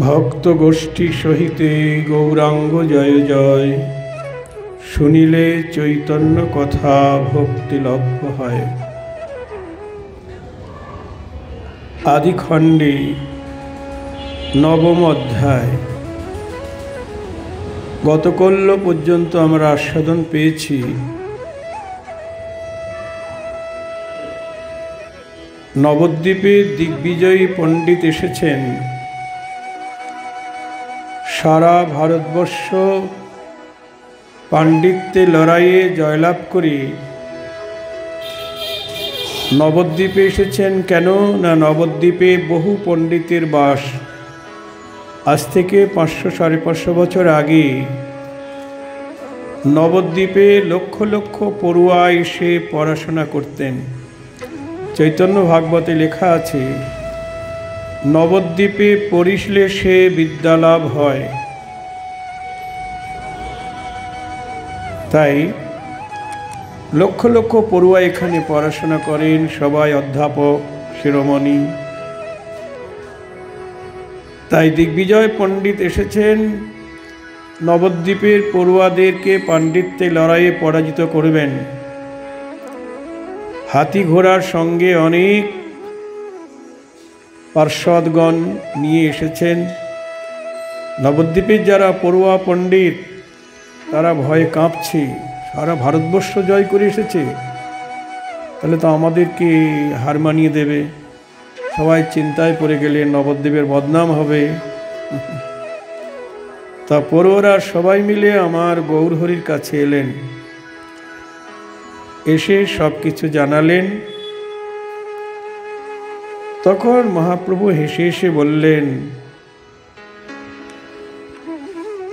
ভক্ত গোষ্ঠী সহিতে গৌরাঙ্গ জয় জয়, শুনিলে চৈতন্য কথা ভক্তি লভ্য হয়। আদিখণ্ডে নবম অধ্যায়। গতকল্য পর্যন্ত আমরা আস্বাদন পেয়েছি নবদ্বীপে দিগ্বিজয়ী পণ্ডিত এসেছেন। সারা ভারতবর্ষ পাণ্ডিত্যে লড়াইয়ে জয়লাভ করে নবদ্বীপে এসেছেন। কেন না, নবদ্বীপে বহু পণ্ডিতের বাস। আজ থেকে 500-550 বছর আগে নবদ্বীপে লক্ষ লক্ষ পড়ুয়া এসে পড়াশোনা করতেন। চৈতন্য ভাগবতে লেখা আছে, নবদ্বীপে পড়িলে সে বিদ্যালাভ হয়। তাই লক্ষ লক্ষ পড়ুয়া এখানে পড়াশোনা করেন, সবাই অধ্যাপক শিরোমণি। তাই দিগ্বিজয় পণ্ডিত এসেছেন নবদ্বীপের পড়ুয়াদেরকে পাণ্ডিত্যে লড়াইয়ে পরাজিত করবেন। হাতি ঘোড়ার সঙ্গে অনেক পার্ষদগণ নিয়ে এসেছেন। নবদ্বীপের যারা পড়ুয়া পণ্ডিত তারা ভয়ে কাঁপছে, সারা ভারতবর্ষ জয় করে এসেছে, তাহলে তো আমাদেরকে হার মানিয়ে দেবে। সবাই চিন্তায় পড়ে গেলেন, নবদ্বীপের বদনাম হবে। তা পড়ুয়ারা সবাই মিলে আমার গৌরহরির কাছে এলেন, এসে সব কিছু জানালেন। তখন মহাপ্রভু হেসে হেসে বললেন,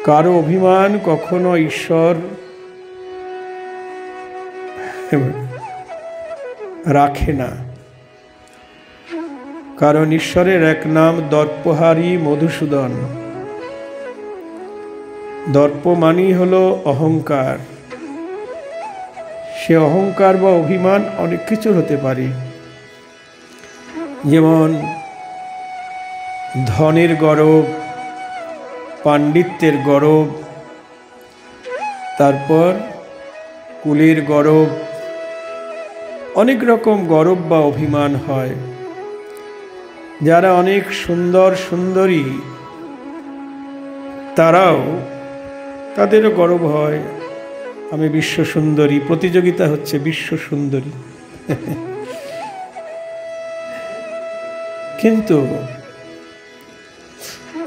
কারো অভিমান কখনো ঈশ্বর রাখে না, কারণ ঈশ্বরের এক নাম দর্পহারী মধুসূদন। দর্প মানেই হলো অহংকার। সে অহংকার বা অভিমান অনেক কিছু হতে পারে, যেমন ধনের গরব, পাণ্ডিত্যের গরব, তারপর কুলের গরব, অনেক রকম গরব বা অভিমান হয়। যারা অনেক সুন্দর সুন্দরী তারাও, তাদেরও গর্ব হয়, আমি বিশ্ব সুন্দরী। প্রতিযোগিতা হচ্ছে বিশ্ব সুন্দরী। কিন্তু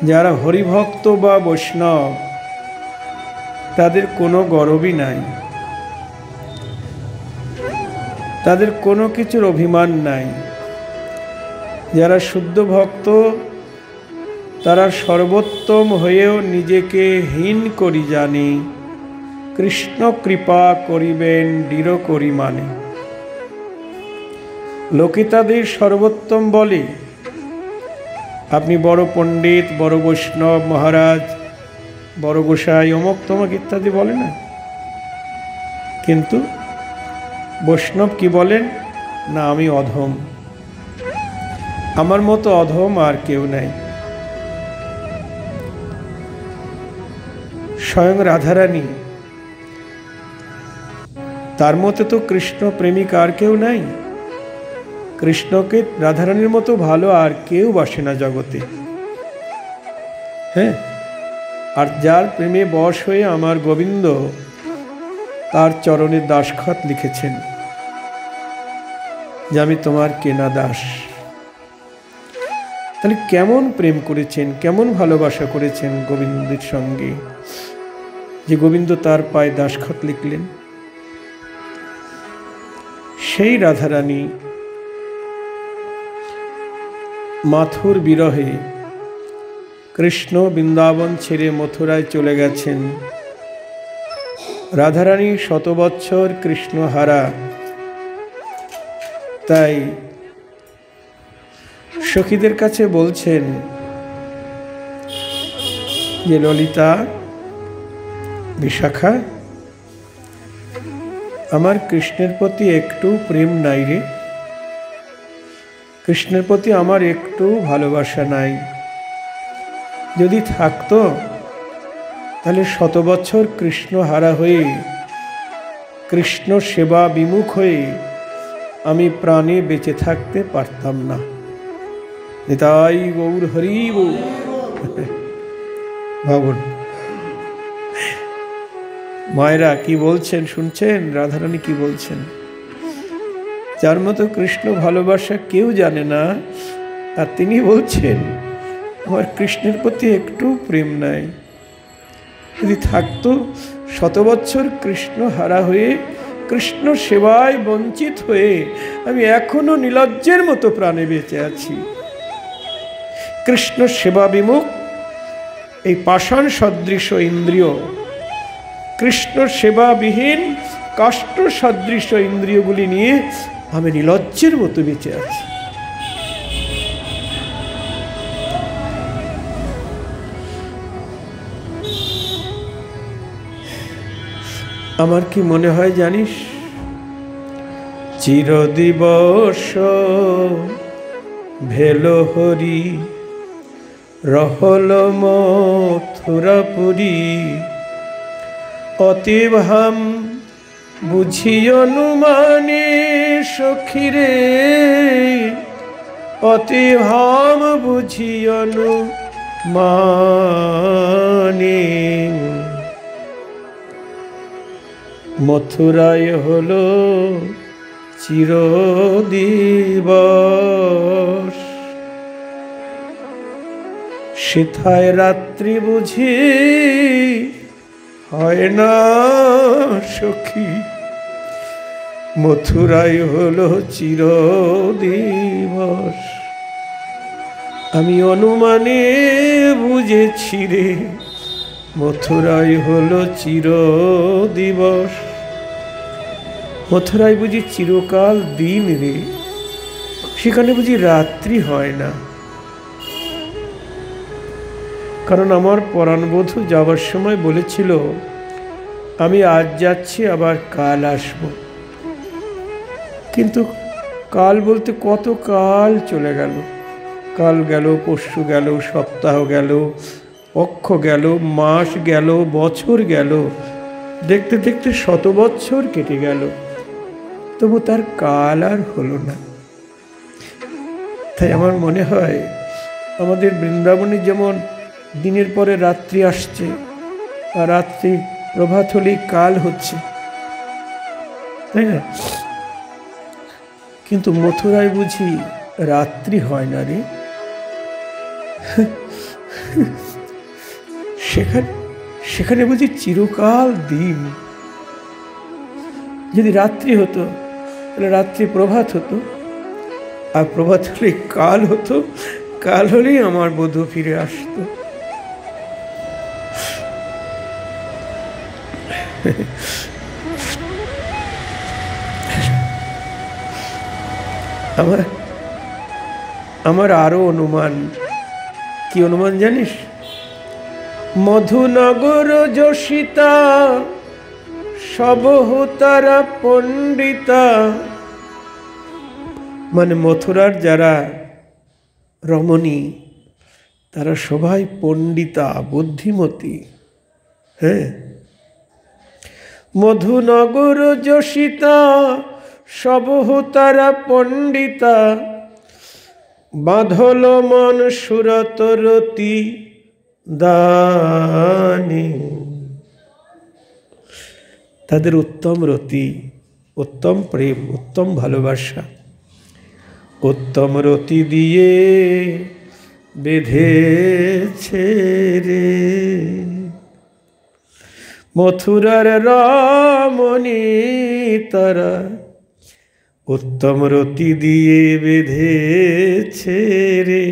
যারা হরিভক্ত বা বৈষ্ণব তাদের কোনো গর্বই নাই, তাদের কোনো কিছুর অভিমান নাই। যারা শুদ্ধ ভক্ত তারা সর্বোত্তম হয়েও নিজেকে হীন করি জানে, কৃষ্ণ কৃপা করিবেন দৃঢ় করি মানে। লোকে তাদের সর্বোত্তম বলে, আপনি বড় পণ্ডিত, বড় বৈষ্ণব, মহারাজ, বড় গোসাই, অমুক তমক ইত্যাদি বলে না। কিন্তু বৈষ্ণব কি বলেন না, আমি অধম, আমার মতো অধম আর কেউ নাই। স্বয়ং রাধারানী, তার মতো তো কৃষ্ণ প্রেমিক আর কেউ নাই। কৃষ্ণকে রাধারানীর মতো ভালো আর কেউ বাসে না জগতে। হ্যাঁ, আর যার প্রেমে বশ হয়ে আমার গোবিন্দ তার চরণে দাসখত লিখেছেন যে আমি তোমার কেনা দাস। তাহলে কেমন প্রেম করেছেন, কেমন ভালোবাসা করেছেন গোবিন্দের সঙ্গে, যে গোবিন্দ তার পায়ে দাসখত লিখলেন। সেই রাধারানী মাথুর বিরহে কৃষ্ণ বৃন্দাবন ছেড়ে মথুরায় চলে গেছেন। রাধারানী 100 বৎসর কৃষ্ণ হারা। তাই সখীদের কাছে বলছেন যে ললিতা, বিশাখা, আমার কৃষ্ণের প্রতি একটু প্রেম নাই রে, কৃষ্ণের প্রতি আমার একটু ভালোবাসা নাই। যদি থাকতো তাহলে 100 বছর কৃষ্ণ হারা হয়ে, কৃষ্ণ সেবা বিমুখ হয়ে আমি প্রাণে বেঁচে থাকতে পারতাম না। নিতাই গৌর হরি বল। ভাবুন মায়েরা কি বলছেন, শুনছেন রাধারানী কি বলছেন? যার মতো কৃষ্ণ ভালোবাসা কেউ জানে না, আর তিনি বলছেন আমার কৃষ্ণের প্রতি একটু প্রেম নাই। যদি থাকতো 100 বছর কৃষ্ণ হারা হয়ে, কৃষ্ণ সেবায় বঞ্চিত হয়ে আমি এখনো নির্লজ্জের মতো প্রাণে বেঁচে আছি। কৃষ্ণ সেবা বিমুখ এই পাষাণ সদৃশ ইন্দ্রিয়, কৃষ্ণ সেবাবিহীন কাষ্ঠ সদৃশ ইন্দ্রিয়গুলি নিয়ে আমি নির্লজ্জের মতো বেঁচে আছি। আমার কি মনে হয় জানিস, চিরদিবস ভেল হরি, রহল মথুরাপুরী, অতিভাম বুঝি অনুমানে সখিরে, অতিভাম বুঝি অনুমানে। মথুরায় হলো চিরদিবস, সেথায় রাত্রি বুঝি হয় না সখী। মথুরায় হলো চিরদিবস, আমি অনুমানে বুঝেছি রে, মথুরায় হলো চিরদিবস। মথুরায় বুঝি চিরকাল দিন রে, সেখানে বুঝি রাত্রি হয় না। কারণ আমার পরাণবধূ যাবার সময় বলেছিল আমি আজ যাচ্ছি আবার কাল আসব। কিন্তু কাল বলতে কত কাল চলে গেল, কাল গেল, পরশু গেল, সপ্তাহ গেল, পক্ষ গেল, মাস গেল, বছর গেল, দেখতে দেখতে 100 বছর কেটে গেল, তবু তার কাল আর হলো না। তাই আমার মনে হয় আমাদের বৃন্দাবনে যেমন দিনের পরে রাত্রি আসছে, আর রাত্রি প্রভাত হলেই কাল হচ্ছে, তাই না? কিন্তু মথুরায় বুঝি রাত্রি হয় না রে, সেখানে বুঝি চিরকাল দিন। যদি রাত্রি হতো তাহলে রাত্রি প্রভাত হতো, আর প্রভাত হলে কাল হতো, কাল হলেই আমার বধূ ফিরে আসতো। আমার আরো অনুমান। কি অনুমান জানিস? মধুনগর যশিতা সবহতারা পণ্ডিতা, মানে মথুরার যারা রমণী তারা সবাই পণ্ডিতা, বুদ্ধিমতী। হ্যাঁ, মধুনগর যশিতা সবহতারা পণ্ডিতা, বাঁধল মন সুরত রতি দানি। তাদের উত্তম রতি, উত্তম প্রেম, উত্তম ভালোবাসা, উত্তম রতি দিয়ে বেঁধেছে রে মথুরার রমণী তারা, উত্তম রতি দিয়ে বেঁধেছে রে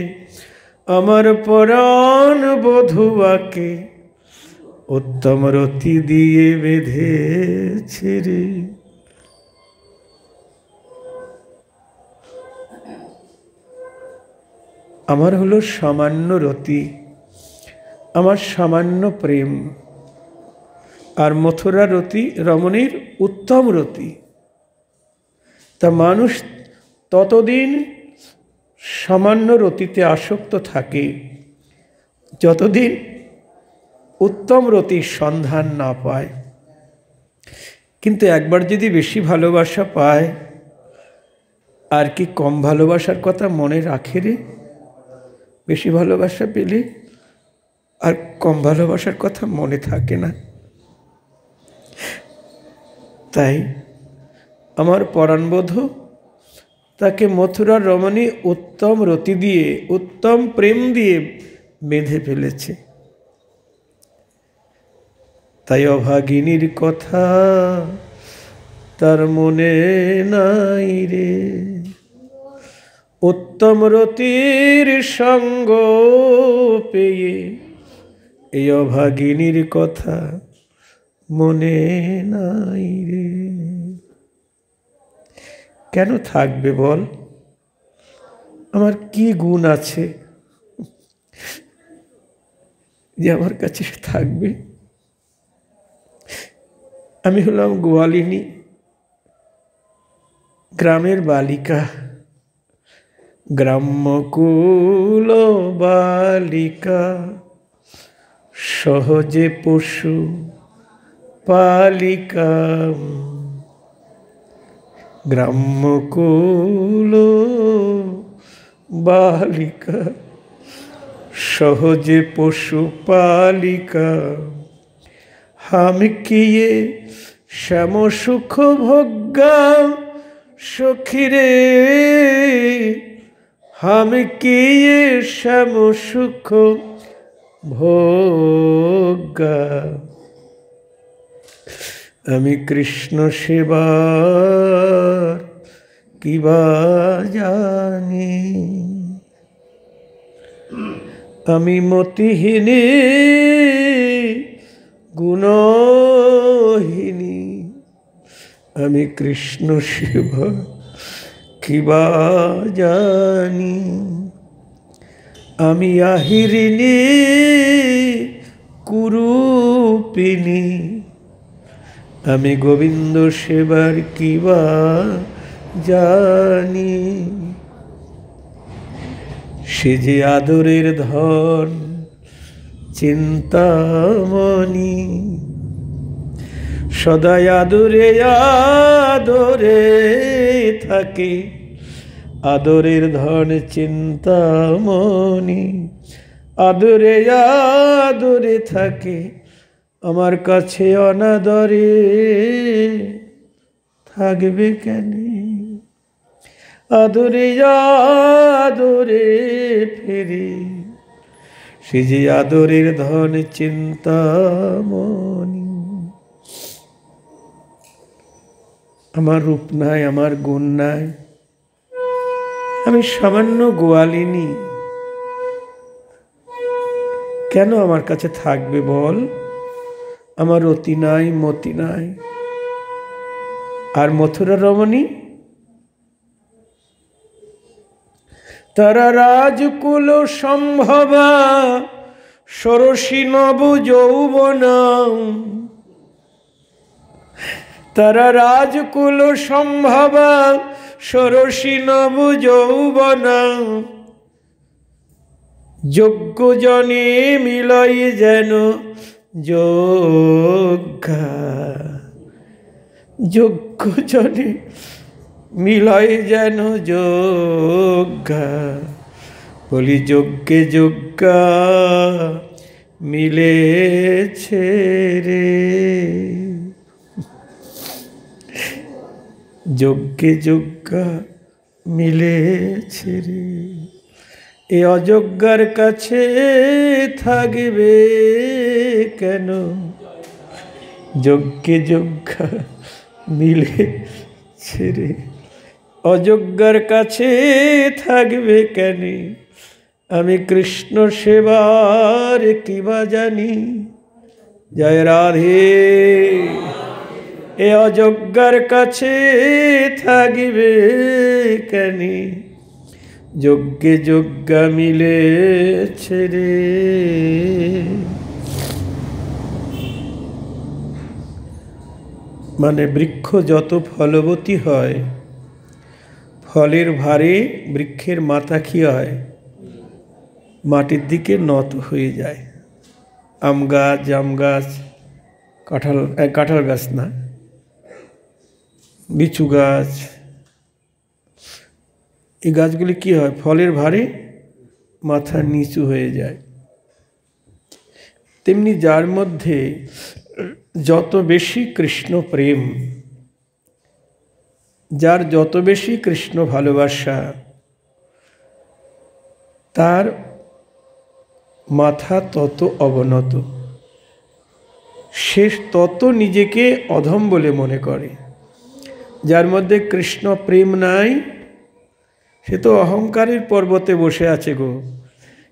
আমার পরাণ বধূয়াকে, উত্তম রতি দিয়ে বেঁধেছে রে। আমার হলো সামান্য রতি, আমার সামান্য প্রেম, আর মথুরা রমণীর উত্তম রতি। তা মানুষ ততদিন সামান্য রতিতে আসক্ত থাকে যতদিন উত্তম রতির সন্ধান না পায়। কিন্তু একবার যদি বেশি ভালোবাসা পায়, আর কি কম ভালোবাসার কথা মনে রাখে রে? বেশি ভালোবাসা পেলে আর কম ভালোবাসার কথা মনে থাকে না। তাই আমার পরাণবোধ তাকে মথুরার রমণী উত্তম রতি দিয়ে, উত্তম প্রেম দিয়ে বেঁধে ফেলেছে। তাই অভাগিনীর কথা তার মনে নাই রে, উত্তম রতির সঙ্গ পেয়ে এই অভাগিনীর কথা মনে নাই রে। কেন থাকবে বল? আমার কি গুণ আছে যে আমার কাছে থাকবে? আমি হলাম গোয়ালিনী, গ্রামের বালিকা, গ্রাম্যকুল বালিকা, সহজে পশু পালিকা। গ্রাম্যকুল বালিকা, সহজে পশু পালিকা। হাম কিয়ে শ্যাম সুখ ভোগ্যা সখিরে, হাম কিয়ে শ্যাম সুখ ভোগ্যা। আমি কৃষ্ণ সেবার কিবা জানি, আমি মতিহীনী গুণহীনী। আমি কৃষ্ণ সেবা কিবা জানি, আমি আহিরিণী কুরূপিণী। আমি গোবিন্দ সেবার কিবা জানি। সে যে আদরের ধন চিন্তামণি, সদাই আদরে আদরে থাকে। আদরের ধন চিন্তামণি, আদরে আদরে থাকে। আমার কাছে অনাদরে থাকবে কেন? আদরে আদরে ফেরে, সে যে আদরের ধন চিন্তামণি। আমার রূপ নাই, আমার গুণ নাই, আমি সামান্য গোয়ালিনী। কেন আমার কাছে থাকবে বল? আমার রতি নাই, মতি নাই। আর মথুরা রমণী, তারা রাজকুল সম্ভবা ষোড়শী নব যৌবনা। তারা রাজকুল সম্ভবা ষোড়শী নব যৌবনা। যোগ্য জনে মিলয় যেন যোগ্যা। যোগ্য জনে মিলয় যেন যোগ্যা। বলি যজ্ঞে যোগ্যা মিলেছে রে, যজ্ঞে যোগ্যা মিলেছে রে। এ অযোগ্যার কাছে থাকবে কেন? যজ্ঞে যোগ্যা মিলেছে রে। অযোগ্যার কাছে থাকবে কেন? আমি কৃষ্ণ সেবার কিবা জানি। জয় রাধে। এ অযোগ্যার কাছে থাকবে কেন? যজ্ঞে যোগ্যা মিলেছে রে। মানে বৃক্ষ যত ফলবতী হয়, ফলের ভারে বৃক্ষের মাথা কি হয়, মাটির দিকে নত হয়ে যায়। আম গাছ, জাম গাছ, কাঁঠাল গাছ না, লিচু গাছ, এই গাছগুলি কি হয়, ফলের ভারে মাথা নিচু হয়ে যায়। তেমনি যার মধ্যে যত বেশি কৃষ্ণ প্রেম, যার যত বেশি কৃষ্ণ ভালোবাসা, তার মাথা তত অবনত, সে তত নিজেকে অধম বলে মনে করে। যার মধ্যে কৃষ্ণ প্রেম নাই, সে তো অহংকারের পর্বতে বসে আছে গো।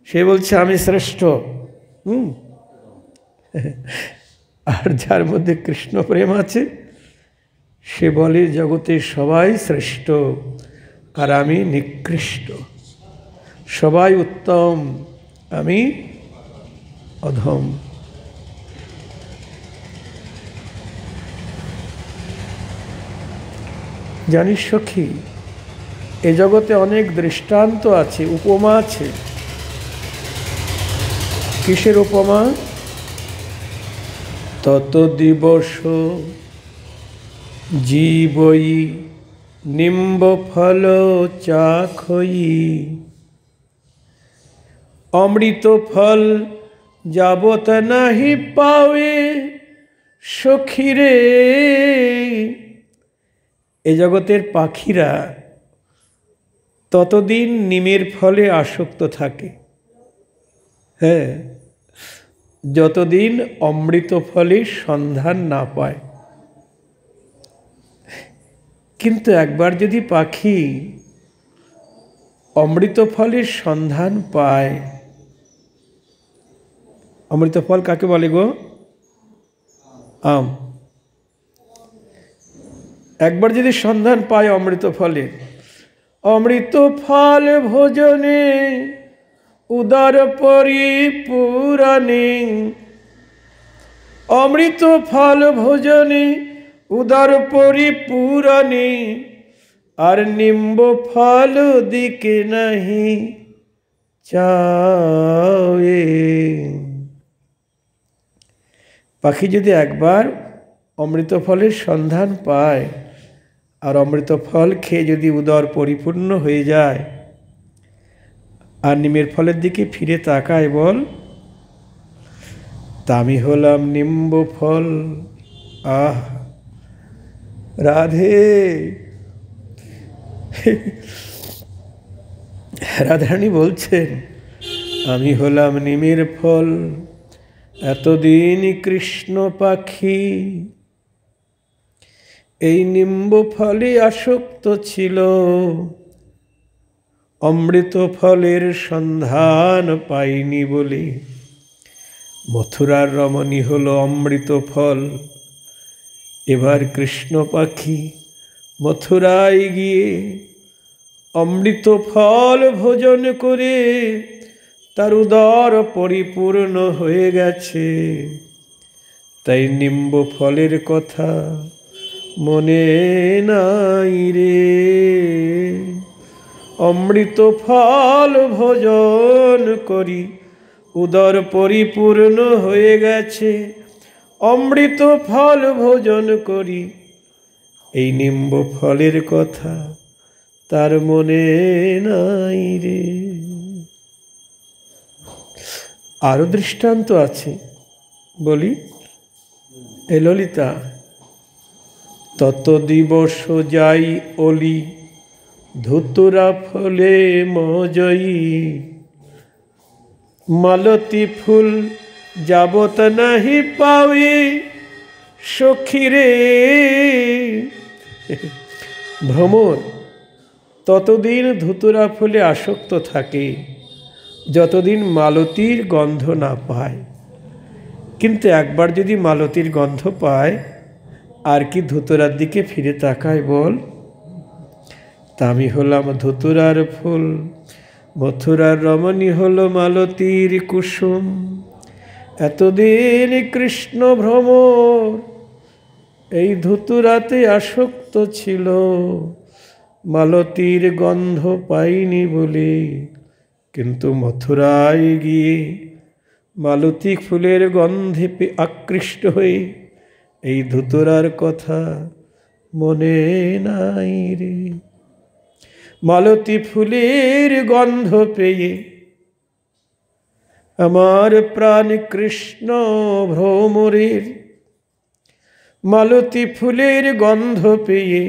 সে বলছে আমি শ্রেষ্ঠ। আর যার মধ্যে কৃষ্ণ প্রেম আছে, সে বলে জগতে সবাই শ্রেষ্ঠ আর আমি নিকৃষ্ট, সবাই উত্তম, আমি অধম। জানিস সখী, এ জগতে অনেক দৃষ্টান্ত আছে, উপমা আছে। কিসের উপমা? তত দিবস জীবই নিম্ব ফল চাখই, অমৃত ফল যাবত নাহি পাওয়ে সখীরে। এ জগতের পাখিরা ততদিন নিমের ফলে আসক্ত থাকে, হ্যাঁ, যতদিন অমৃত ফলের সন্ধান না পায়। কিন্তু একবার যদি পাখি অমৃত ফলের সন্ধান পায়, অমৃত ফল কাকে বলে গো? আম। একবার যদি সন্ধান পায় অমৃত ফলের, অমৃত ফল ভোজনে উদর পরিপূরণে, অমৃত ফল ভোজনে উদর পরিপূরণে, আর নিম্ব ফল দিকে নাহি চাওয়ে। পাখি যদি একবার অমৃত ফলের সন্ধান পায় আর অমৃত ফল খেয়ে যদি উদর পরিপূর্ণ হয়ে যায়, আর নিমের ফলের দিকে ফিরে তাকায়, বল তা আমি হলাম নিম্ব ফল। আহ রাধে, রাধারানী বলছেন আমি হলাম নিমের ফল। এতদিন কৃষ্ণ পাখি এই নিম্ব ফলে আসক্ত ছিল, অমৃত ফলের সন্ধান পাইনি বলে মথুরার রমণী হলো অমৃত ফল। এবার কৃষ্ণ পাখি মথুরায় গিয়ে অমৃত ফল ভোজন করে তার উদর পরিপূর্ণ হয়ে গেছে। তাই নিম্ব ফলের কথা মনে নাই রে, অমৃত ফল ভোজন করি উদর পরিপূর্ণ হয়ে গেছে। অমৃত ফল ভোজন করি, এই নিম্ব ফলের কথা তার মনে নাই রে। আরো দৃষ্টান্ত আছে, বলি। এ ললিতা, তত দিবস যাই অলি ধুতুরা ফলে মজই, মালতী ফুল যাবত নাহি পাওয়ে সখীরে। ভ্রমর ততদিন ধুতুরা ফুলে আসক্ত থাকে যতদিন মালতীর গন্ধ না পায়। কিন্তু একবার যদি মালতীর গন্ধ পায়, আর কি ধুতুরার দিকে ফিরে তাকায়, বল? তা আমি হলাম ধুতুরার ফুল, মথুরার রমণী হলো মালতীর কুসুম। এতদিন কৃষ্ণ ভ্রমর এই ধুতুরাতে আসক্ত ছিল, মালতীর গন্ধ পাইনি বলে, কিন্তু মথুরায় গিয়ে মালতী ফুলের গন্ধে আকৃষ্ট হয়ে এই ধুতুরার কথা মনে নাই রে। মালতী ফুলের গন্ধ পেয়ে আমার প্রাণ কৃষ্ণ ভ্রমরের, মালতী ফুলের গন্ধ পেয়ে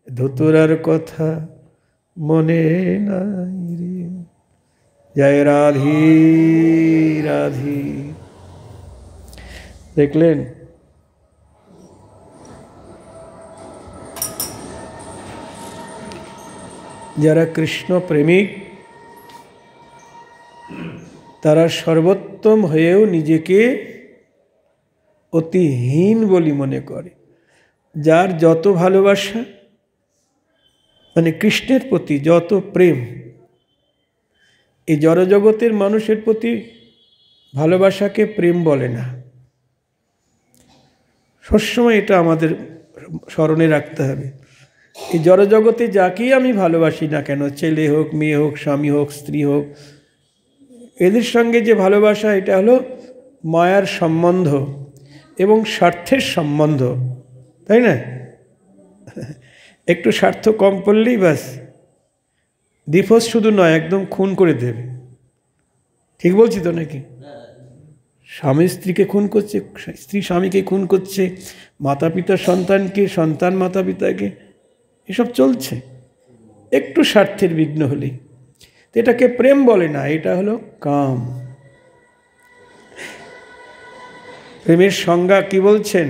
ধুতুরার কথা মনে নাই রে। জয় রাধে রাধে। দেখলেন, যারা কৃষ্ণ প্রেমিক তারা সর্বোত্তম হয়েও নিজেকে অতিহীন বলি মনে করে। যার যত ভালোবাসা, মানে কৃষ্ণের প্রতি যত প্রেম, এই জড়জগতের মানুষের প্রতি ভালোবাসাকে প্রেম বলে না। সবসময় এটা আমাদের স্মরণে রাখতে হবে। এই জড়জগতে যাকেই আমি ভালোবাসি না কেন, ছেলে হোক, মেয়ে হোক, স্বামী হোক, স্ত্রী হোক, এদের সঙ্গে যে ভালোবাসা, এটা হলো মায়ার সম্বন্ধ এবং স্বার্থের সম্বন্ধ, তাই না? একটু স্বার্থ কম পড়লেই ব্যাস ডিভোর্স শুধু নয়, একদম খুন করে দেবে। ঠিক বলছি তো নাকি? স্বামী স্ত্রীকে খুন করছে, স্ত্রী স্বামীকে খুন করছে, মাতা পিতা সন্তানকে, সন্তান মাতা পিতাকে, এসব চলছে একটু স্বার্থের বিঘ্ন হলেই। তো এটাকে প্রেম বলে না, এটা হলো কাম। প্রেমের সংজ্ঞা কি বলছেন?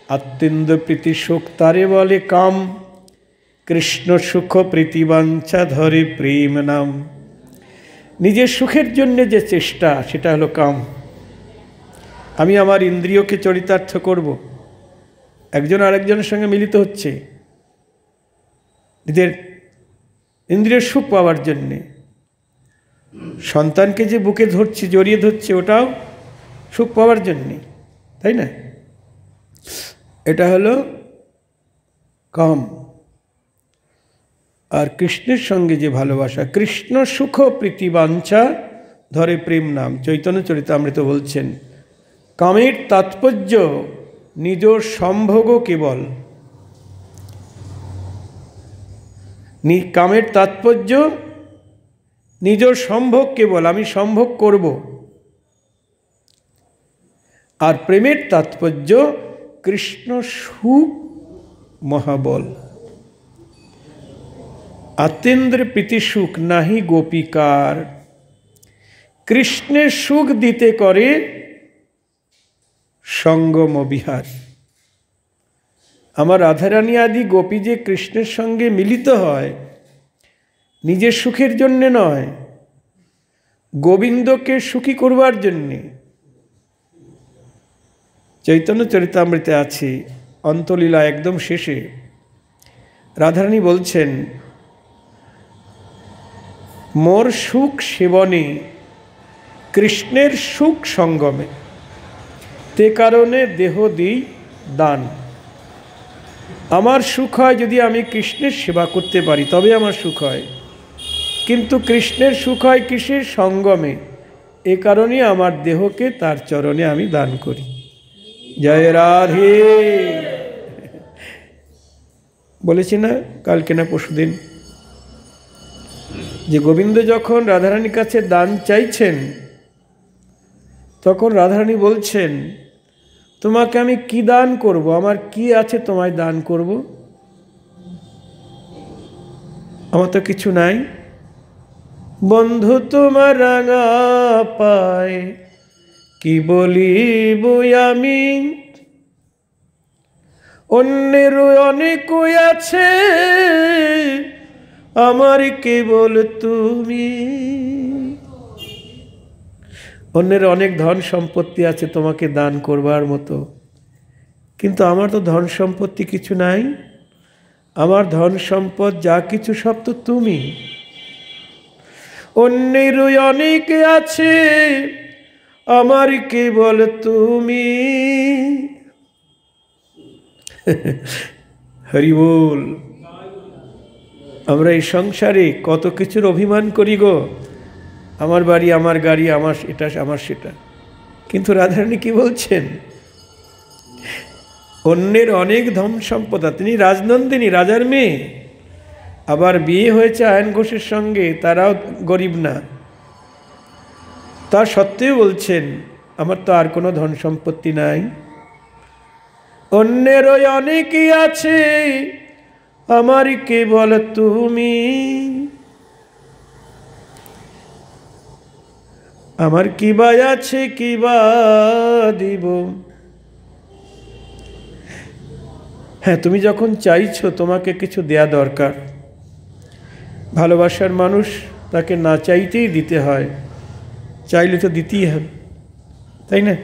আত্মেন্দ্র প্রীতি সুখ তারে বলে কাম, কৃষ্ণ সুখ প্রীতিবাঞ্ছা ধরে প্রেম নাম। নিজের সুখের জন্য যে চেষ্টা, সেটা হলো কাম। আমি আমার ইন্দ্রিয়কে চরিতার্থ করব, একজন আরেকজনের সঙ্গে মিলিত হচ্ছে নিজের ইন্দ্রিয় সুখ পাওয়ার জন্যে। সন্তানকে যে বুকে ধরছি, জড়িয়ে ধরছে, ওটাও সুখ পাওয়ার জন্যে, তাই না? এটা হলো কাম। আর কৃষ্ণের সঙ্গে যে ভালোবাসা, কৃষ্ণ সুখ প্রীতিবাঞ্ছা ধরে প্রেম নাম। চৈতন্য চরিতামৃত বলছেন, কামের তাৎপর্য নিজ সম্ভোগ কেবল। কামের তাৎপর্য নিজ সম্ভোগ কেবল, আমি সম্ভোগ করব। আর প্রেমের তাৎপর্য কৃষ্ণ সুখ মহাবল। আতেন্দ্র প্রীতি সুখ নাহি গোপিকার, কৃষ্ণের সুখ দিতে করে সঙ্গম বিহার। আমার রাধারানী আদি গোপী যে কৃষ্ণের সঙ্গে মিলিত হয়, নিজের সুখের জন্যে নয়, গোবিন্দকে সুখী করবার জন্যে। চৈতন্য চরিতামৃতে আছে, অন্তলীলা একদম শেষে রাধারানী বলছেন, মোর সুখ সেবনে কৃষ্ণের সুখ সঙ্গমে, তে কারণে দেহ দিই দান। আমার সুখ হয় যদি আমি কৃষ্ণের সেবা করতে পারি, তবে আমার সুখ হয়। কিন্তু কৃষ্ণের সুখ হয় কিসের সঙ্গমে, এ কারণে আমার দেহকে তার চরণে আমি দান করি। জয় রাধে। বলেছি না কালকে না পরশুদিন, যে গোবিন্দ যখন রাধারানীর কাছে দান চাইছেন, তখন রাধারানী বলছেন, তোমাকে আমি কি দান করব, আমার কি আছে তোমায় দান করব? আমার তো কিছু নাই। বন্ধু তোমার রাঙা পায় কি বলিব আমি, অন্যের অনেক আছে, আমার কেবল তুমি। অন্যের অনেক ধন সম্পত্তি আছে তোমাকে দান করবার মতো, কিন্তু আমার তো ধন সম্পত্তি কিছু নাই। আমার ধন সম্পদ যা কিছু সব তো তুমি। অন্যের অনেক আছে, আমার কেবল তুমি। হরি বল। আমরা এই সংসারে কত কিছুর অভিমান করি গো, আমার বাড়ি, আমার গাড়ি, আমার এটা, আমার সেটা। কিন্তু রাধারানী কি বলছেন? অন্যের অনেক ধন সম্পদ। তিনি রাজনন্দিনী, রাজার মেয়ে, আবার বিয়ে হয়েছে আয়ন ঘোষের সঙ্গে, তারাও গরিব না। তা সত্ত্বেও বলছেন আমার তো আর কোনো ধন সম্পত্তি নাই, অন্যের ওই অনেকই আছে, আমার কেবল তুমি। আমার কিবা আছে, কিবা দিব। হ্যাঁ, তুমি যখন চাইছো তোমাকে কিছু দেয়া দরকার, ভালোবাসার মানুষ তাকে না চাইতেই দিতে হয়, চাইলে তো দিতেই হবে, তাই না?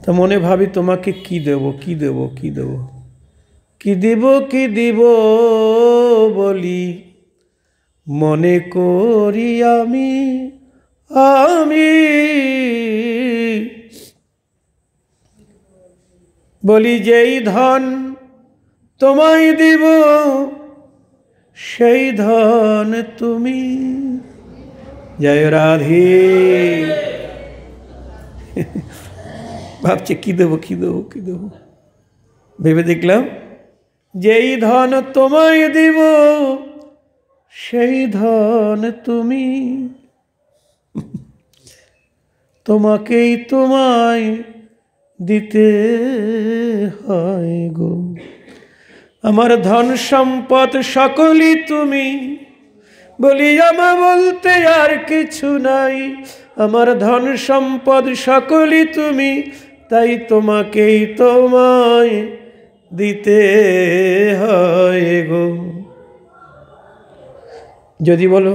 তা মনে ভাবি তোমাকে কি দেব, কি দেব, কি দেব, কি দিব, কি দিব বলি মনে করি আমি, আমি বলি যেই ধন তোমায় দিব সেই ধন তুমি। জয় রাধে। ভাবছে কি দেবো, কি দেবো, কি দেবো, ভেবে দেখলাম যেই ধন তোমায় দিব সেই ধন তুমি, তোমাকেই তোমায় দিতে হয় গো। আমার ধন সম্পদ সকলই তুমি, বলি আমা বলতে আর কিছু নাই। আমার ধন সম্পদ সকলই তুমি, তাই তোমাকেই তোমায় দিতে হয় গো। যদি বলো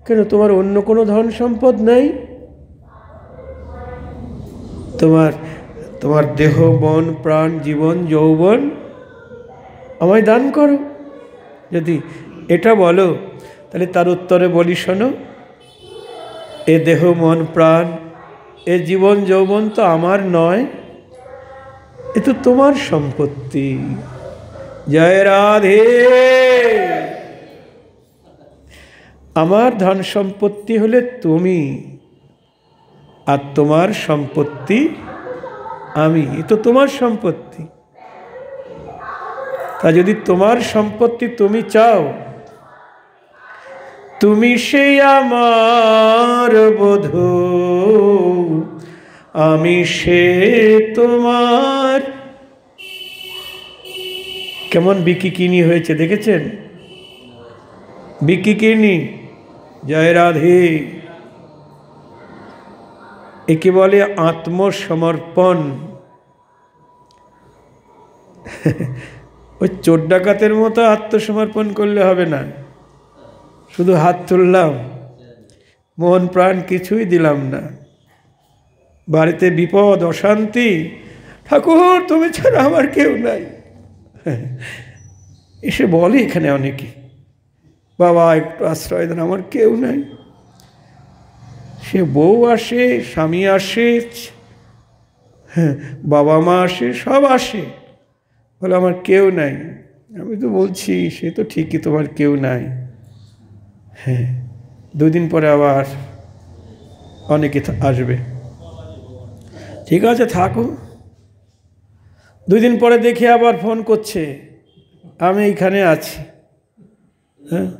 কেন তোমার অন্য কোনো ধন সম্পদ নাই? তোমার দেহ, মন, প্রাণ, জীবন, যৌবন আমায় দান করো। যদি এটা বলো তাহলে তার উত্তরে বলি শোনো, এ দেহ, মন, প্রাণ, এ জীবন, যৌবন তো আমার নয়, এ তো তোমার সম্পত্তি। জয় রাধে। আমার ধন সম্পত্তি হলে তুমি, আর তোমার সম্পত্তি আমি, এ তো তোমার সম্পত্তি। তা যদি তোমার সম্পত্তি তুমি চাও, তুমি সেই আমার বধূ, আমি সে তোমার। কেমন বিকিকিনি হয়েছে দেখেছেন? বিকিকিনি। জয় রাধে। একে বলে আত্মসমর্পণ। ওই চোর ডাকাতের মতো আত্মসমর্পণ করলে হবে না, শুধু হাত তুললাম, মন প্রাণ কিছুই দিলাম না, বাড়িতে বিপদ অশান্তি, ঠাকুর তুমি ছাড়া আমার কেউ নাই, এসে বলে এখানে অনেকে, বাবা একটু আশ্রয় দেন, আমার কেউ নাই। সে বউ আসে, স্বামী আসে, হ্যাঁ, বাবা মা আসে, সব আসে, বলে আমার কেউ নাই। আমি তো বলছি সে তো ঠিকই, তোমার কেউ নাই। হ্যাঁ, দুদিন পরে আবার অনেকে আসবে, ঠিক আছে থাকো। 2 দিন পরে দেখে আবার ফোন করছে, আমি এইখানে আছি। হ্যাঁ,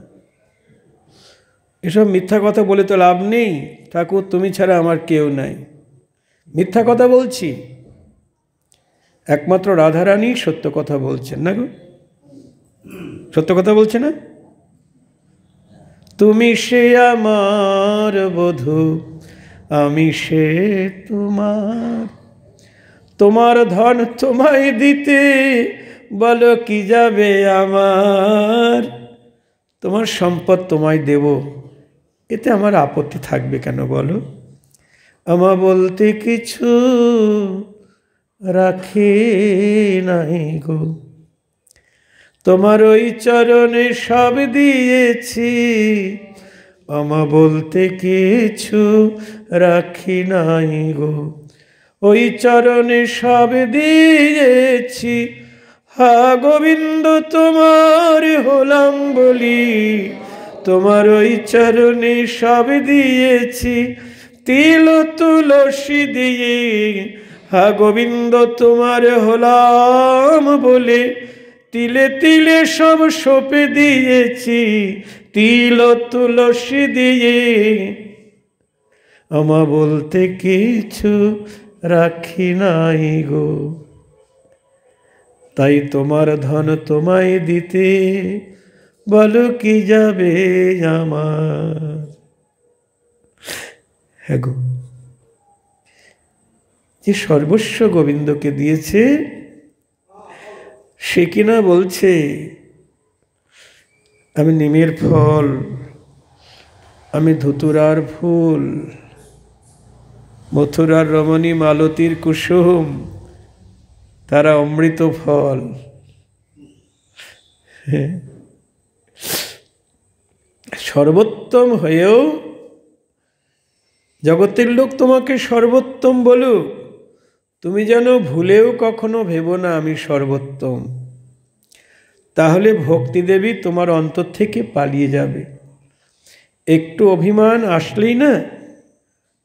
এসব মিথ্যা কথা বলে তো লাভ নেই, ঠাকুর তুমি ছাড়া আমার কেউ নাই। মিথ্যা কথা বলছি? একমাত্র রাধারানী সত্য কথা বলছেন না গো, সত্য কথা বলছে না? তুমি সে আমার বধূ, আমি সে তোমার। তোমার ধন তোমায় দিতে বলো কি যাবে আমার, তোমার সম্পদ তোমায় দেব, এতে আমার আপত্তি থাকবে কেন বলো? আমা বলতে কিছু রাখি নাই গো, তোমার ওই চরণে সব দিয়েছি, আমা বলতে কিছু রাখি নাই গো। ওই চরণে সব দিয়েছি, হা গোবিন্দ তোমার হলাম বলি, তোমার ওই চরণে সব দিয়েছি, তিল তুলসী দিয়ে, হা গোবিন্দ তোমার হলাম বলে, তিলে তিলে সব সঁপে দিয়েছি, তিল তুলসী দিয়ে, আমা বলতে কিছু রাখি নাই গো, তাই তোমার ধন তোমায় দিতে বলো কি যাবে আমার। হ্যাঁ গো, যে সর্বস্ব গোবিন্দকে দিয়েছে সে কিনা বলছে আমি নিমের ফল, আমি ধুতুরার ফুল, মথুরার রমণী মালতীর কুসুম, তারা অমৃত ফল। সর্বোত্তম হয়েও জগতের লোক তোমাকে সর্বোত্তম বলুক, তুমি যেন ভুলেও কখনো ভেবো না আমি সর্বোত্তম, তাহলে ভক্তিদেবী তোমার অন্তর থেকে পালিয়ে যাবে। একটু অভিমান আসলেই না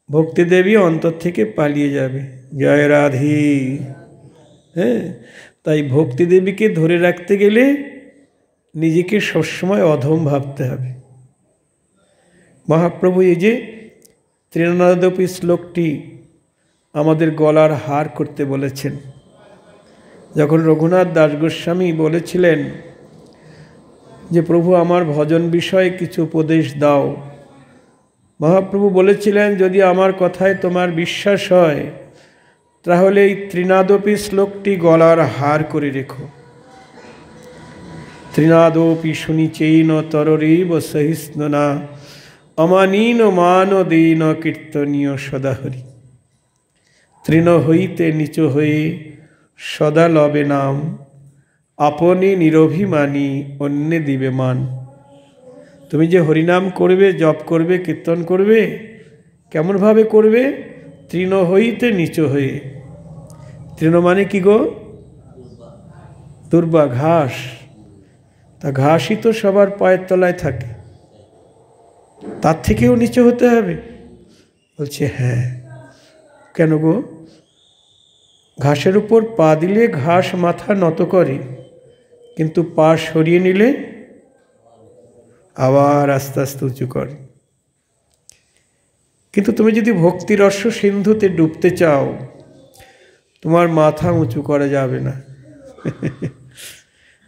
ভক্তিদেবী অন্তর থেকে পালিয়ে যাবে। জয় রাধে। হ্যাঁ, তাই ভক্তিদেবীকে ধরে রাখতে গেলে নিজেকে সবসময় অধম ভাবতে হবে। মহাপ্রভু এই যে ত্রিনাদপি শ্লোকটি আমাদের গলার হার করতে বলেছেন। যখন রঘুনাথ দাস গোস্বামী বলেছিলেন যে প্রভু আমার ভজন বিষয়ে কিছু উপদেশ দাও, মহাপ্রভু বলেছিলেন যদি আমার কথায় তোমার বিশ্বাস হয় তাহলে এই ত্রিনাদপি শ্লোকটি গলার হার করে রেখো। ত্রিনাদপি শুনিচেন তররেব সহিষ্ণুনা, অমানীন মান দীন কীর্তনীয় সদাহরি। তৃণ হইতে নিচ হয়ে সদা লবে নাম, আপনি নিরভিমানী অন্যে দিবে মান। তুমি যে হরিনাম করবে, জপ করবে, কীর্তন করবে, কেমনভাবে করবে? তৃণ হইতে নিচ হয়ে। তৃণ মানে কি গো? দুর্বা, ঘাস। তা ঘাসই তো সবার পায়ের তলায় থাকে, তার থেকেও নিচে হতে হবে? বলছে হ্যাঁ। কেন গো? ঘাসের উপর পা দিলে ঘাস মাথা নত করে, কিন্তু পা সরিয়ে নিলে আবার আস্তে আস্তে উঁচু করে। কিন্তু তুমি যদি ভক্তিরস সিন্ধুতে ডুবতে চাও, তোমার মাথা উঁচু করা যাবে না,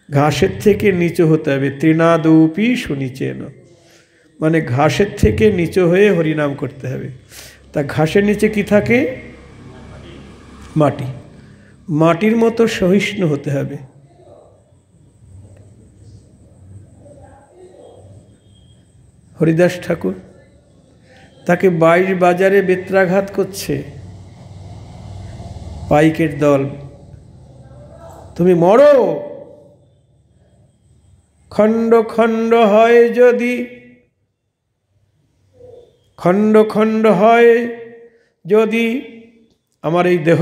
ঘাসের থেকে নিচু হতে হবে। তৃণাদৌপি শুনিচেন, মানে ঘাসের থেকে নিচু হয়ে হরিনাম করতে হবে। তা ঘাসের নিচে কি থাকে? মাটি। মাটির মতো সহিষ্ণু হতে হবে। হরিদাস ঠাকুর, তাকে 22 বাজারে বেত্রাঘাত করছে পাইকের দল, তুমি মরো, খণ্ড খণ্ড হয় যদি, খণ্ড খণ্ড হয় যদি আমার এই দেহ,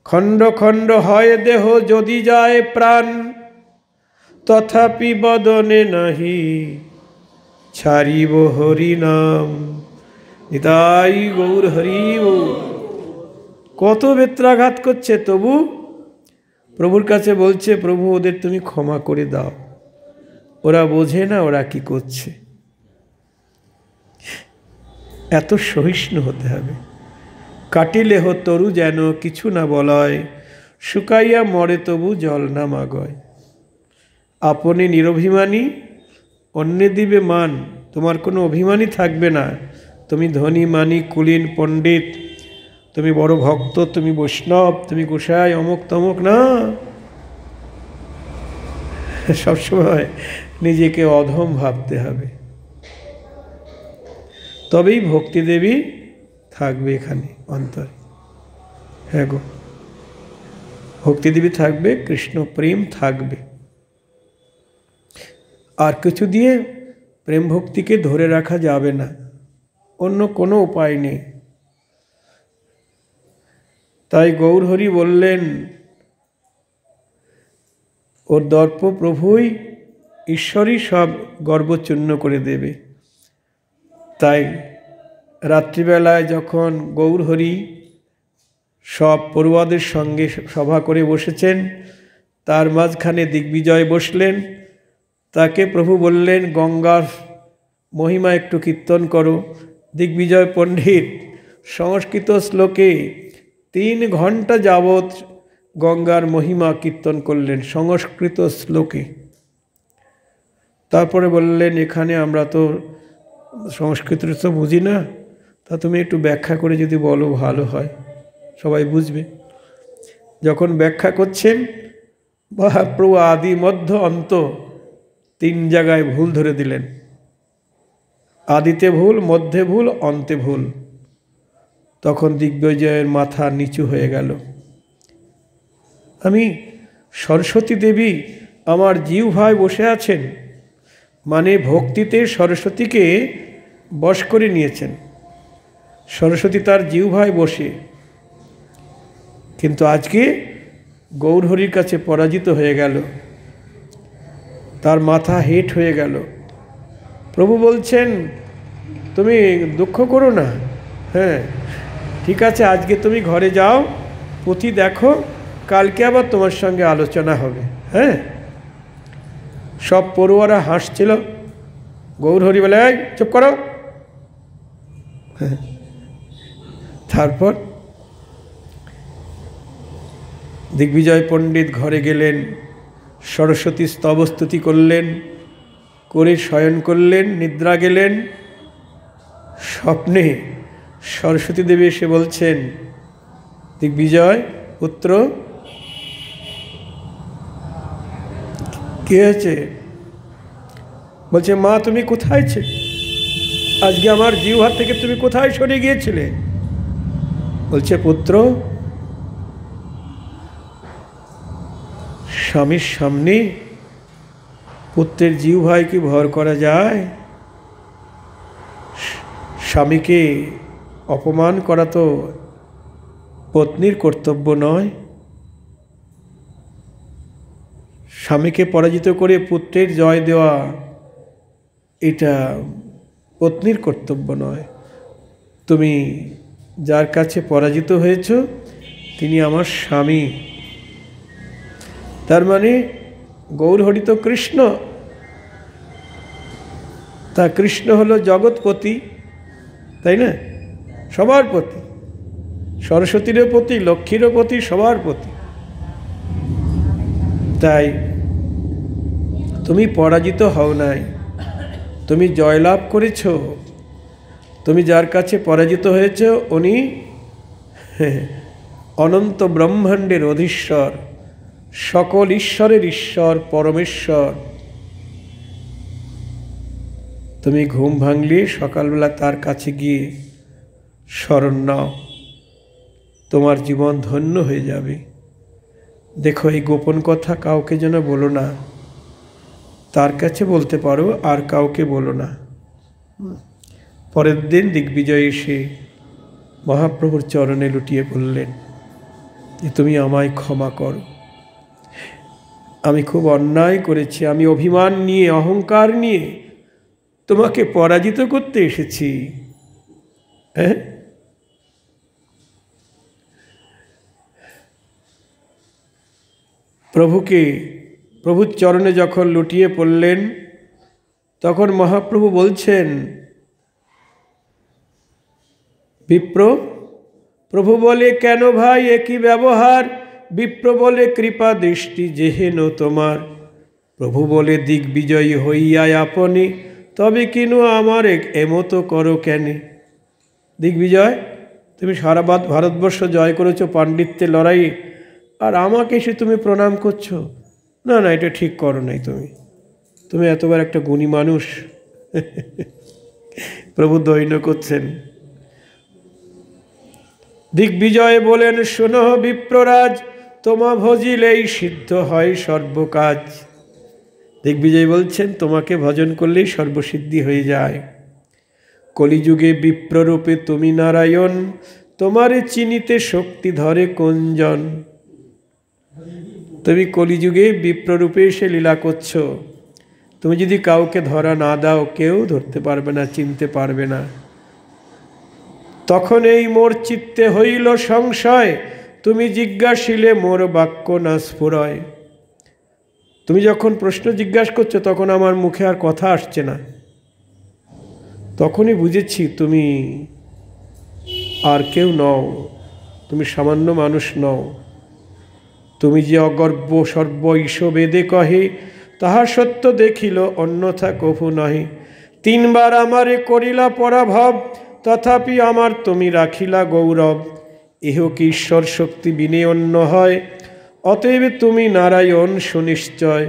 খণ্ড খণ্ড হয় দেহ যদি যায় প্রাণ, তথাপি বদনে নাহি ছাড়িব হরি নাম। নিতাই গৌর হরি বল। কত বেত্রাঘাত করছে, তবু প্রভুর কাছে বলছে প্রভু ওদের তুমি ক্ষমা করে দাও, ওরা বোঝে না ওরা কি করছে। এত সহিষ্ণু হতে হবে। কাটিলেহ তরু যেন কিছু না বলয়, শুকাইয়া মরে তবু জল না মাগয়। আপনি নিরভিমানী অন্যে দিবে মান। তোমার কোনো অভিমানী থাকবে না। তুমি ধনী, মানী, কুলীন, পণ্ডিত, তুমি বড় ভক্ত, তুমি বৈষ্ণব, তুমি গোসাই, অমুক তমুক না। সবসময় নিজেকে অধম ভাবতে হবে, তবেই ভক্তিদেবী থাকবে এখানে অন্তরে। হ্যাঁ গো, ভক্তিদেবী থাকবে, কৃষ্ণ প্রেম থাকবে। আর কিছু দিয়ে প্রেম ভক্তিকে ধরে রাখা যাবে না, অন্য কোনো উপায় নেই। তাই গৌরহরি বললেন, ওর দর্প প্রভুই, ঈশ্বরই সব গর্বচূর্ণ করে দেবে। তাই রাত্রিবেলায় যখন গৌরহরি সব পড়ুয়াদের সঙ্গে সভা করে বসেছেন, তার মাঝখানে দিগ্বিজয় বসলেন। তাকে প্রভু বললেন, গঙ্গার মহিমা একটু কীর্তন করো। দিগ্বিজয় পণ্ডিত সংস্কৃত শ্লোকে 3 ঘন্টা যাবৎ গঙ্গার মহিমা কীর্তন করলেন সংস্কৃত শ্লোকে। তারপরে বললেন, এখানে আমরা তো সংস্কৃত তো বুঝি না, তা তুমি একটু ব্যাখ্যা করে যদি বলো ভালো হয়, সবাই বুঝবে। যখন ব্যাখ্যা করছেন, মহাপ্রভু আদি মধ্য অন্ত 3 জায়গায় ভুল ধরে দিলেন। আদিতে ভুল, মধ্যে ভুল, অন্তে ভুল। তখন দিগ্বিজয়ের মাথা নিচু হয়ে গেল। আমি সরস্বতী দেবী আমার জিহ্বায় বসে আছেন, মানে ভক্তিতে সরস্বতীকে বশ করে নিয়েছেন। সরস্বতী তার জিহ্বায় বসে, কিন্তু আজকে গৌরহরির কাছে পরাজিত হয়ে গেল, তার মাথা হেট হয়ে গেল। প্রভু বলছেন, তুমি দুঃখ করো না, হ্যাঁ ঠিক আছে, আজকে তুমি ঘরে যাও, পুঁথি দেখো, কালকে আবার তোমার সঙ্গে আলোচনা হবে। হ্যাঁ, সব পড়ুয়ারা হাসছিল। গৌরহরি বলে, এই চুপ করো। তারপর দিগ্বিজয় পণ্ডিত ঘরে গেলেন, সরস্বতী স্তবস্তুতি করলেন, করে শয়ন করলেন, নিদ্রা গেলেন। স্বপ্নে সরস্বতী দেবী এসে বলছেন, দিগ্বিজয় পুত্র, কি হয়েছে? বলছে, মা তুমি কোথায় ছিলে? আজকে আমার জিহ্বা থেকে তুমি কোথায় সরে গিয়েছিলে? বলছে, পুত্র, স্বামীর সামনে পুত্রের জিহ্বায় কি ভর করা যায়? স্বামীকে অপমান করা তো পত্নীর কর্তব্য নয়। স্বামীকে পরাজিত করে পুত্রের জয় দেওয়া, এটা পত্নীর কর্তব্য নয়। তুমি যার কাছে পরাজিত হয়েছ তিনি আমার স্বামী। তার মানে গৌরহরি তো কৃষ্ণ, তা কৃষ্ণ হলো জগৎপতি, তাই না? সবার প্রতি, সরস্বতীরও প্রতি, লক্ষ্মীরও প্রতি, সবার প্রতি। তাই তুমি পরাজিত হও নাই, তুমি জয়লাভ করেছ। তুমি যার কাছে পরাজিত হয়েছ উনি অনন্ত ব্রহ্মাণ্ডের অধীশ্বর, সকল ঈশ্বরের ঈশ্বর, পরমেশ্বর। তুমি ঘুম ভাঙলে সকালবেলা তার কাছে গিয়ে শরণ নাও, তোমার জীবন ধন্য হয়ে যাবে। দেখো, এই গোপন কথা কাউকে যেন বলো না, তার কাছে বলতে পারো, আর কাউকে বলো না। পরের দিন দিগ্বিজয় এসে মহাপ্রভুর চরণে লুটিয়ে পড়লেন যে, তুমি আমায় ক্ষমা করো, আমি খুব অন্যায় করেছি, আমি অভিমান নিয়ে, অহংকার নিয়ে তোমাকে পরাজিত করতে এসেছি। হ্যাঁ, প্রভুর চরণে যখন লুটিয়ে পড়লেন, তখন মহাপ্রভু বলছেন, বিপ্র। প্রভু বলে, কেন ভাই একই ব্যবহার? বিপ্র বলে, কৃপা দৃষ্টি যেহেন তোমার। প্রভু বলে, দিগ্বিজয়ী হইয়া আপনি, তবে কিনু আমার এমতো করো কেন? দিগ্বিজয়, তুমি সারা ভারতবর্ষ জয় করেছো পাণ্ডিত্যের লড়াই, আর আমাকে এসে তুমি প্রণাম করছো? না না, এটা ঠিক করো নাই। তুমি এতবার একটা গুণী মানুষ। প্রভু দৈন্য করছেন। দিগ্বিজয় বলেন, শোনো বিপ্ররাজ, তোমা ভজিলেই সিদ্ধ হয় সর্বকাজ। দিগ্বিজয় বলছেন, তোমাকে ভজন করলেই সর্বসিদ্ধি হয়ে যায়। কলিযুগে বিপ্ররূপে তুমি নারায়ণ, তোমারে চিনিতে শক্তি ধরে কোনজন। তুমি কলিযুগে বিপ্ররূপে এসে লীলা করছো। তুমি যদি কাউকে ধরা না দাও, কেউ ধরতে পারবে না, চিনতে পারবে না। তখন এই মোর চিত্তে হইল সংশয়, তুমি জিজ্ঞাসিলে মোর বাক্য না স্ফুরয়। তুমি যখন প্রশ্ন জিজ্ঞাসা করছো, তখন আমার মুখে আর কথা আসছে না। তখনই বুঝেছি তুমি আর কেউ নও, তুমি সামান্য মানুষ নও। তুমি যে অগর্ব সর্ব ঈশ বেদে কহে, তাহা সত্য দেখিল অন্যথা কভু নহে। 3 বার আমারে করিলা পরাভব, তথাপি আমার তুমি রাখিলা গৌরব। এহ কি ঈশ্বর শক্তি বিনে অন্য হয়, অতএব তুমি নারায়ণ সুনিশ্চয়।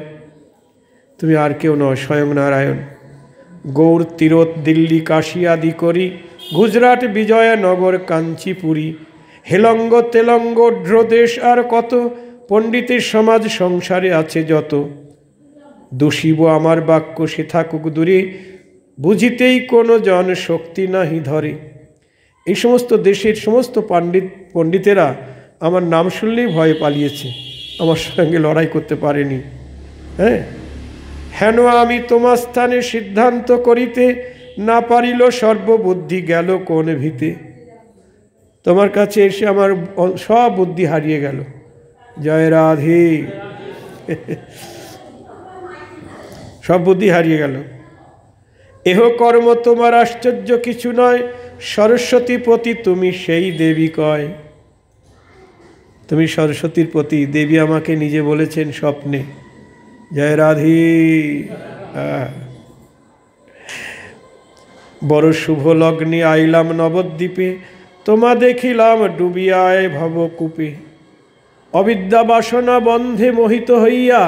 তুমি আর কেউ নয়, স্বয়ং নারায়ণ। গৌর তীরথ দিল্লি কাশী আদি করি, গুজরাট বিজয়নগর কাঞ্চিপুরী, হেলঙ্গ তেলঙ্গ ড্রদেশ আর কত, পণ্ডিতের সমাজ সংসারে আছে যত। দোষিব আমার বাক্য সে থাকুক দূরে, বুঝিতেই কোনো জন শক্তি নাহি ধরে। এই সমস্ত দেশের সমস্ত পণ্ডিতেরা আমার নাম শুনলেই ভয়ে পালিয়েছে, আমার সঙ্গে লড়াই করতে পারেনি। হ্যাঁ, হেন আমি তোমার স্থানে সিদ্ধান্ত করিতে, না পারিল সর্ববুদ্ধি গেল কোন ভিতে। তোমার কাছে এসে আমার সব বুদ্ধি হারিয়ে গেল। জয় রাধে। সব বুদ্ধি হারিয়ে গেল। এহ কর্ম তোমার আশ্চর্য কিছু নয়, সরস্বতী পতি তুমি সেই দেবী কয়। তুমি সরস্বতীর পতি, দেবী আমাকে নিজে বলেছেন স্বপ্নে। জয় রাধে। বড় শুভ লগ্নে আইলাম নবদ্বীপে, তোমা দেখিলাম ডুবিয়ায় ভবকূপে। অবিদ্যা বাসনা বন্ধে মোহিত হইয়া,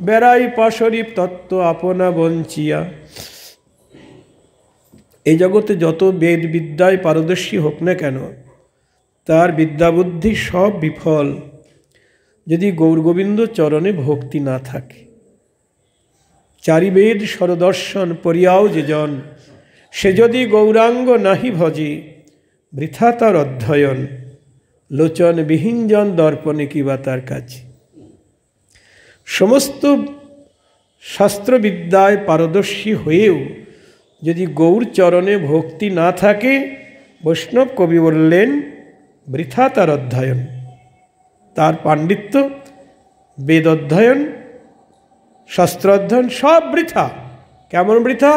বেড়াই পাশরী তত্ত্ব আপনা বঞ্চিয়া। এই জগতে যত বেদ বিদ্যায় পারদর্শী হোক না কেন, তার বিদ্যাবুদ্ধি সব বিফল যদি গৌরগোবিন্দ চরণে ভক্তি না থাকে। চারিবেদ সরদর্শন পরিয়াও যে জন, সে যদি গৌরাঙ্গ নাহি ভজে, বৃথা তার অধ্যয়ন। লোচন বিহীনজন দর্পণে কিবা তার কাছে। সমস্ত শাস্ত্রবিদ্যায় পারদর্শী হয়েও যদি গৌর চরণে ভক্তি না থাকে, বৈষ্ণব কবি বললেন বৃথা তার অধ্যয়ন। তার পাণ্ডিত্য, বেদ অধ্যয়ন, শাস্ত্র অধ্যয়ন সব বৃথা। কেমন বৃথা?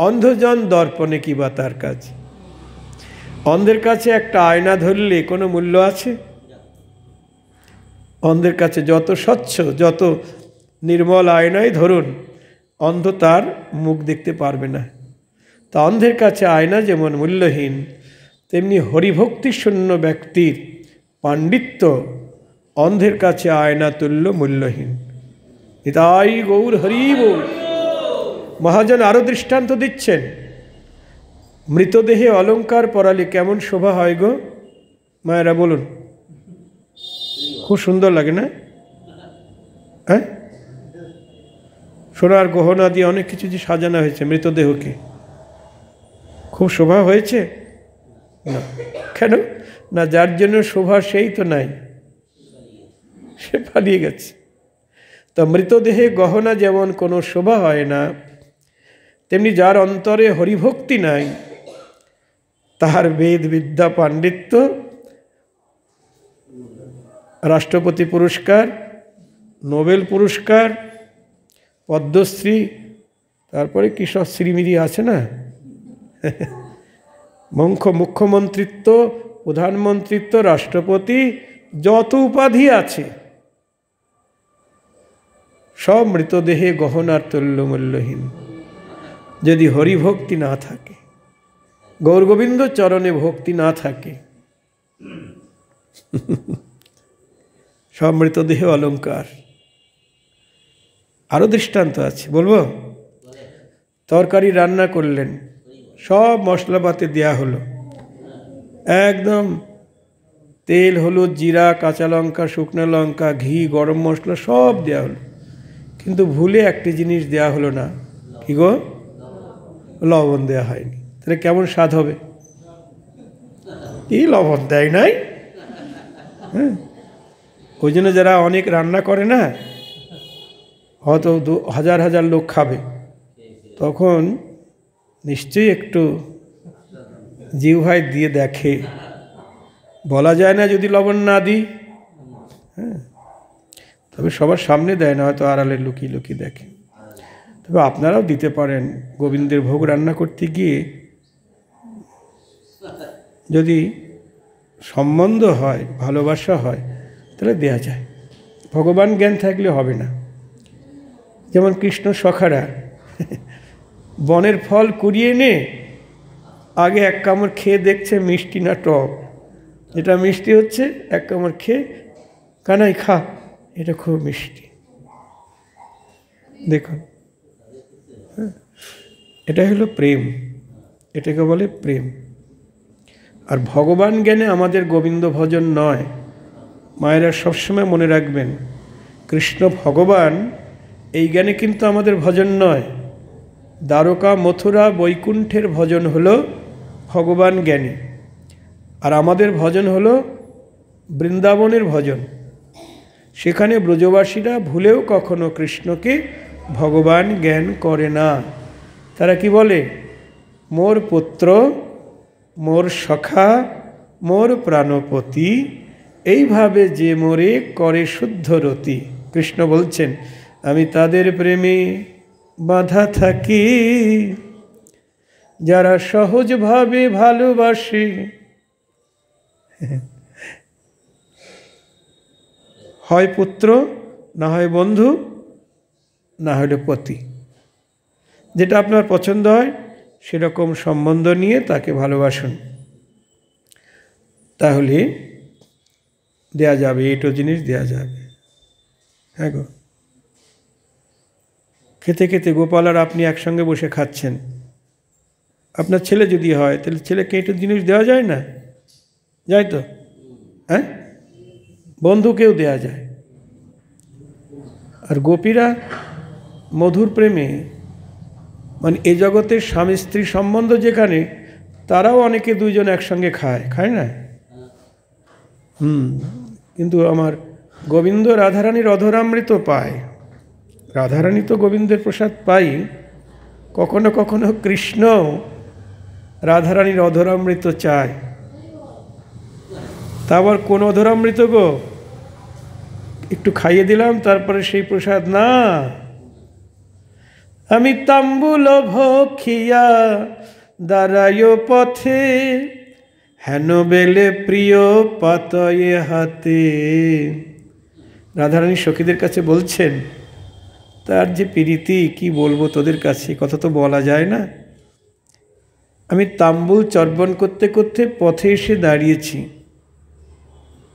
অন্ধজন দর্পণে কিবা তার কাছে। অন্ধের কাছে একটা আয়না ধরলে কোনো মূল্য আছে? অন্ধের কাছে যত স্বচ্ছ, যত নির্মল আয়নাই ধরুন, অন্ধ তার মুখ দেখতে পারবে না। তা অন্ধের কাছে আয়না যেমন মূল্যহীন, তেমনি হরিভক্তি শূন্য ব্যক্তির পাণ্ডিত্য অন্ধের কাছে আয়না তুল্য মূল্যহীন। তাই গৌর হরি বল। মহাজন আরও দৃষ্টান্ত দিচ্ছেন, মৃতদেহে অলঙ্কার পরালে কেমন শোভা হয় গো মায়েরা, বলুন। খুব সুন্দর লাগে না? হ্যাঁ, সোনার গহনা দিয়ে অনেক কিছু যে সাজানো হয়েছে মৃতদেহকে, খুব শোভা হয়েছে না? কেন না? যার জন্য শোভা সেই তো নাই, সে পালিয়ে গেছে। তো মৃতদেহে গহনা যেমন কোনো শোভা হয় না, তেমনি যার অন্তরে হরিভক্তি নাই, তাহার বেদ বিদ্যা পাণ্ডিত্য, রাষ্ট্রপতি পুরস্কার, নোবেল পুরস্কার, পদ্মশ্রী, তারপরে কি সব শ্রীমিরি আছে না, মুখ্যমন্ত্রিত্ব, প্রধানমন্ত্রিত্ব, রাষ্ট্রপতি, যত উপাধি আছে সব মৃতদেহে গহনার তুল্য মূল্যহীন যদি হরিভক্তি না থাকে, গৌরগোবিন্দ চরণে ভক্তি না থাকে। সব মৃতদেহ অলঙ্কার। আরও দৃষ্টান্ত আছে, বলবো। তরকারি রান্না করলেন, সব মশলাপাতি দেয়া হলো, একদম তেল, হলুদ, জিরা, কাঁচা লঙ্কা, শুকনো লঙ্কা, ঘি, গরম মশলা সব দেওয়া হলো, কিন্তু ভুলে একটি জিনিস দেয়া হলো না। কি গো? লবণ দেওয়া হয়নি। তাহলে কেমন স্বাদ হবে? এই লবণ দেয় নাই। হ্যাঁ, ওই জন্য যারা অনেক রান্না করে না, হয়তো হাজার হাজার লোক খাবে, তখন নিশ্চয়ই একটু জিহ্বায় দিয়ে দেখে। বলা যায় না যদি লবণ না দিই। হ্যাঁ, তবে সবার সামনে দেয় না, হয়তো আড়ালে লুকিয়ে লুকিয়ে দেখে। তবে আপনারাও দিতে পারেন। গোবিন্দের ভোগ রান্না করতে গিয়ে যদি সম্বন্ধ হয়, ভালোবাসা হয়, তাহলে দেয়া যায়। ভগবান জ্ঞান থাকলে হবে না। যেমন কৃষ্ণ সখারা বনের ফল কুড়িয়ে এনে আগে এক কামড় খেয়ে দেখছে মিষ্টি না টক। যেটা মিষ্টি হচ্ছে এক কামড় খেয়ে, কানাই খা, এটা খুব মিষ্টি। দেখুন, এটা হলো প্রেম, এটাকে বলে প্রেম। আর ভগবান জ্ঞানে আমাদের গোবিন্দ ভজন নয়। মায়েরা সবসময় মনে রাখবেন, কৃষ্ণ ভগবান এই জ্ঞানে কিন্তু আমাদের ভজন নয়। দ্বারকা, মথুরা, বৈকুণ্ঠের ভজন হলো ভগবান জ্ঞানী, আর আমাদের ভজন হলো বৃন্দাবনের ভজন। সেখানে ব্রজবাসীরা ভুলেও কখনো কৃষ্ণকে ভগবান জ্ঞান করে না। তারা কি বলে? মোর পুত্র, মোর সখা, মোর প্রাণপতি, এইভাবে যে মোরে করে শুদ্ধ রতি। কৃষ্ণ বলছেন, আমি তাদের প্রেমে বাঁধা থাকি যারা সহজভাবে ভালোবাসে। হয় পুত্র, না হয় বন্ধু, না হলে পতি। যেটা আপনার পছন্দ হয় সেরকম সম্বন্ধ নিয়ে তাকে ভালোবাসুন, তাহলে দেয়া যাবে, এটো জিনিস দেয়া যাবে। হ্যাঁ গো, খেতে খেতে গোপাল আর আপনি একসঙ্গে বসে খাচ্ছেন। আপনার ছেলে যদি হয়, তাহলে ছেলেকে এটো জিনিস দেওয়া যায় না? যায় তো? হ্যাঁ, বন্ধুকেও দেয়া যায়। আর গোপীরা মধুর প্রেমে, মানে এ জগতের স্বামী স্ত্রী সম্বন্ধ যেখানে, তারাও অনেকে দুইজন একসঙ্গে খায় না? কিন্তু আমার গোবিন্দ রাধারানীর অধরামৃত পায়। রাধারানী তো গোবিন্দের প্রসাদ পাই, কখনো কখনো কৃষ্ণ রাধারানীর অধরামৃত চায়। তা আবার কোন অধরামৃত গো? একটু খাইয়ে দিলাম, তারপরে সেই প্রসাদ না। আমি তাম্বুল ভক্ষিয়া দাঁড়ায় পথে, হেন বেলে প্রিয় পাতয়ে হাতে। রাধারানী সখীদের কাছে বলছেন, তার যে প্রীতি কি বলবো তোদের কাছে, কথা তো বলা যায় না। আমি তাম্বুল চর্বণ করতে করতে পথে এসে দাঁড়িয়েছি।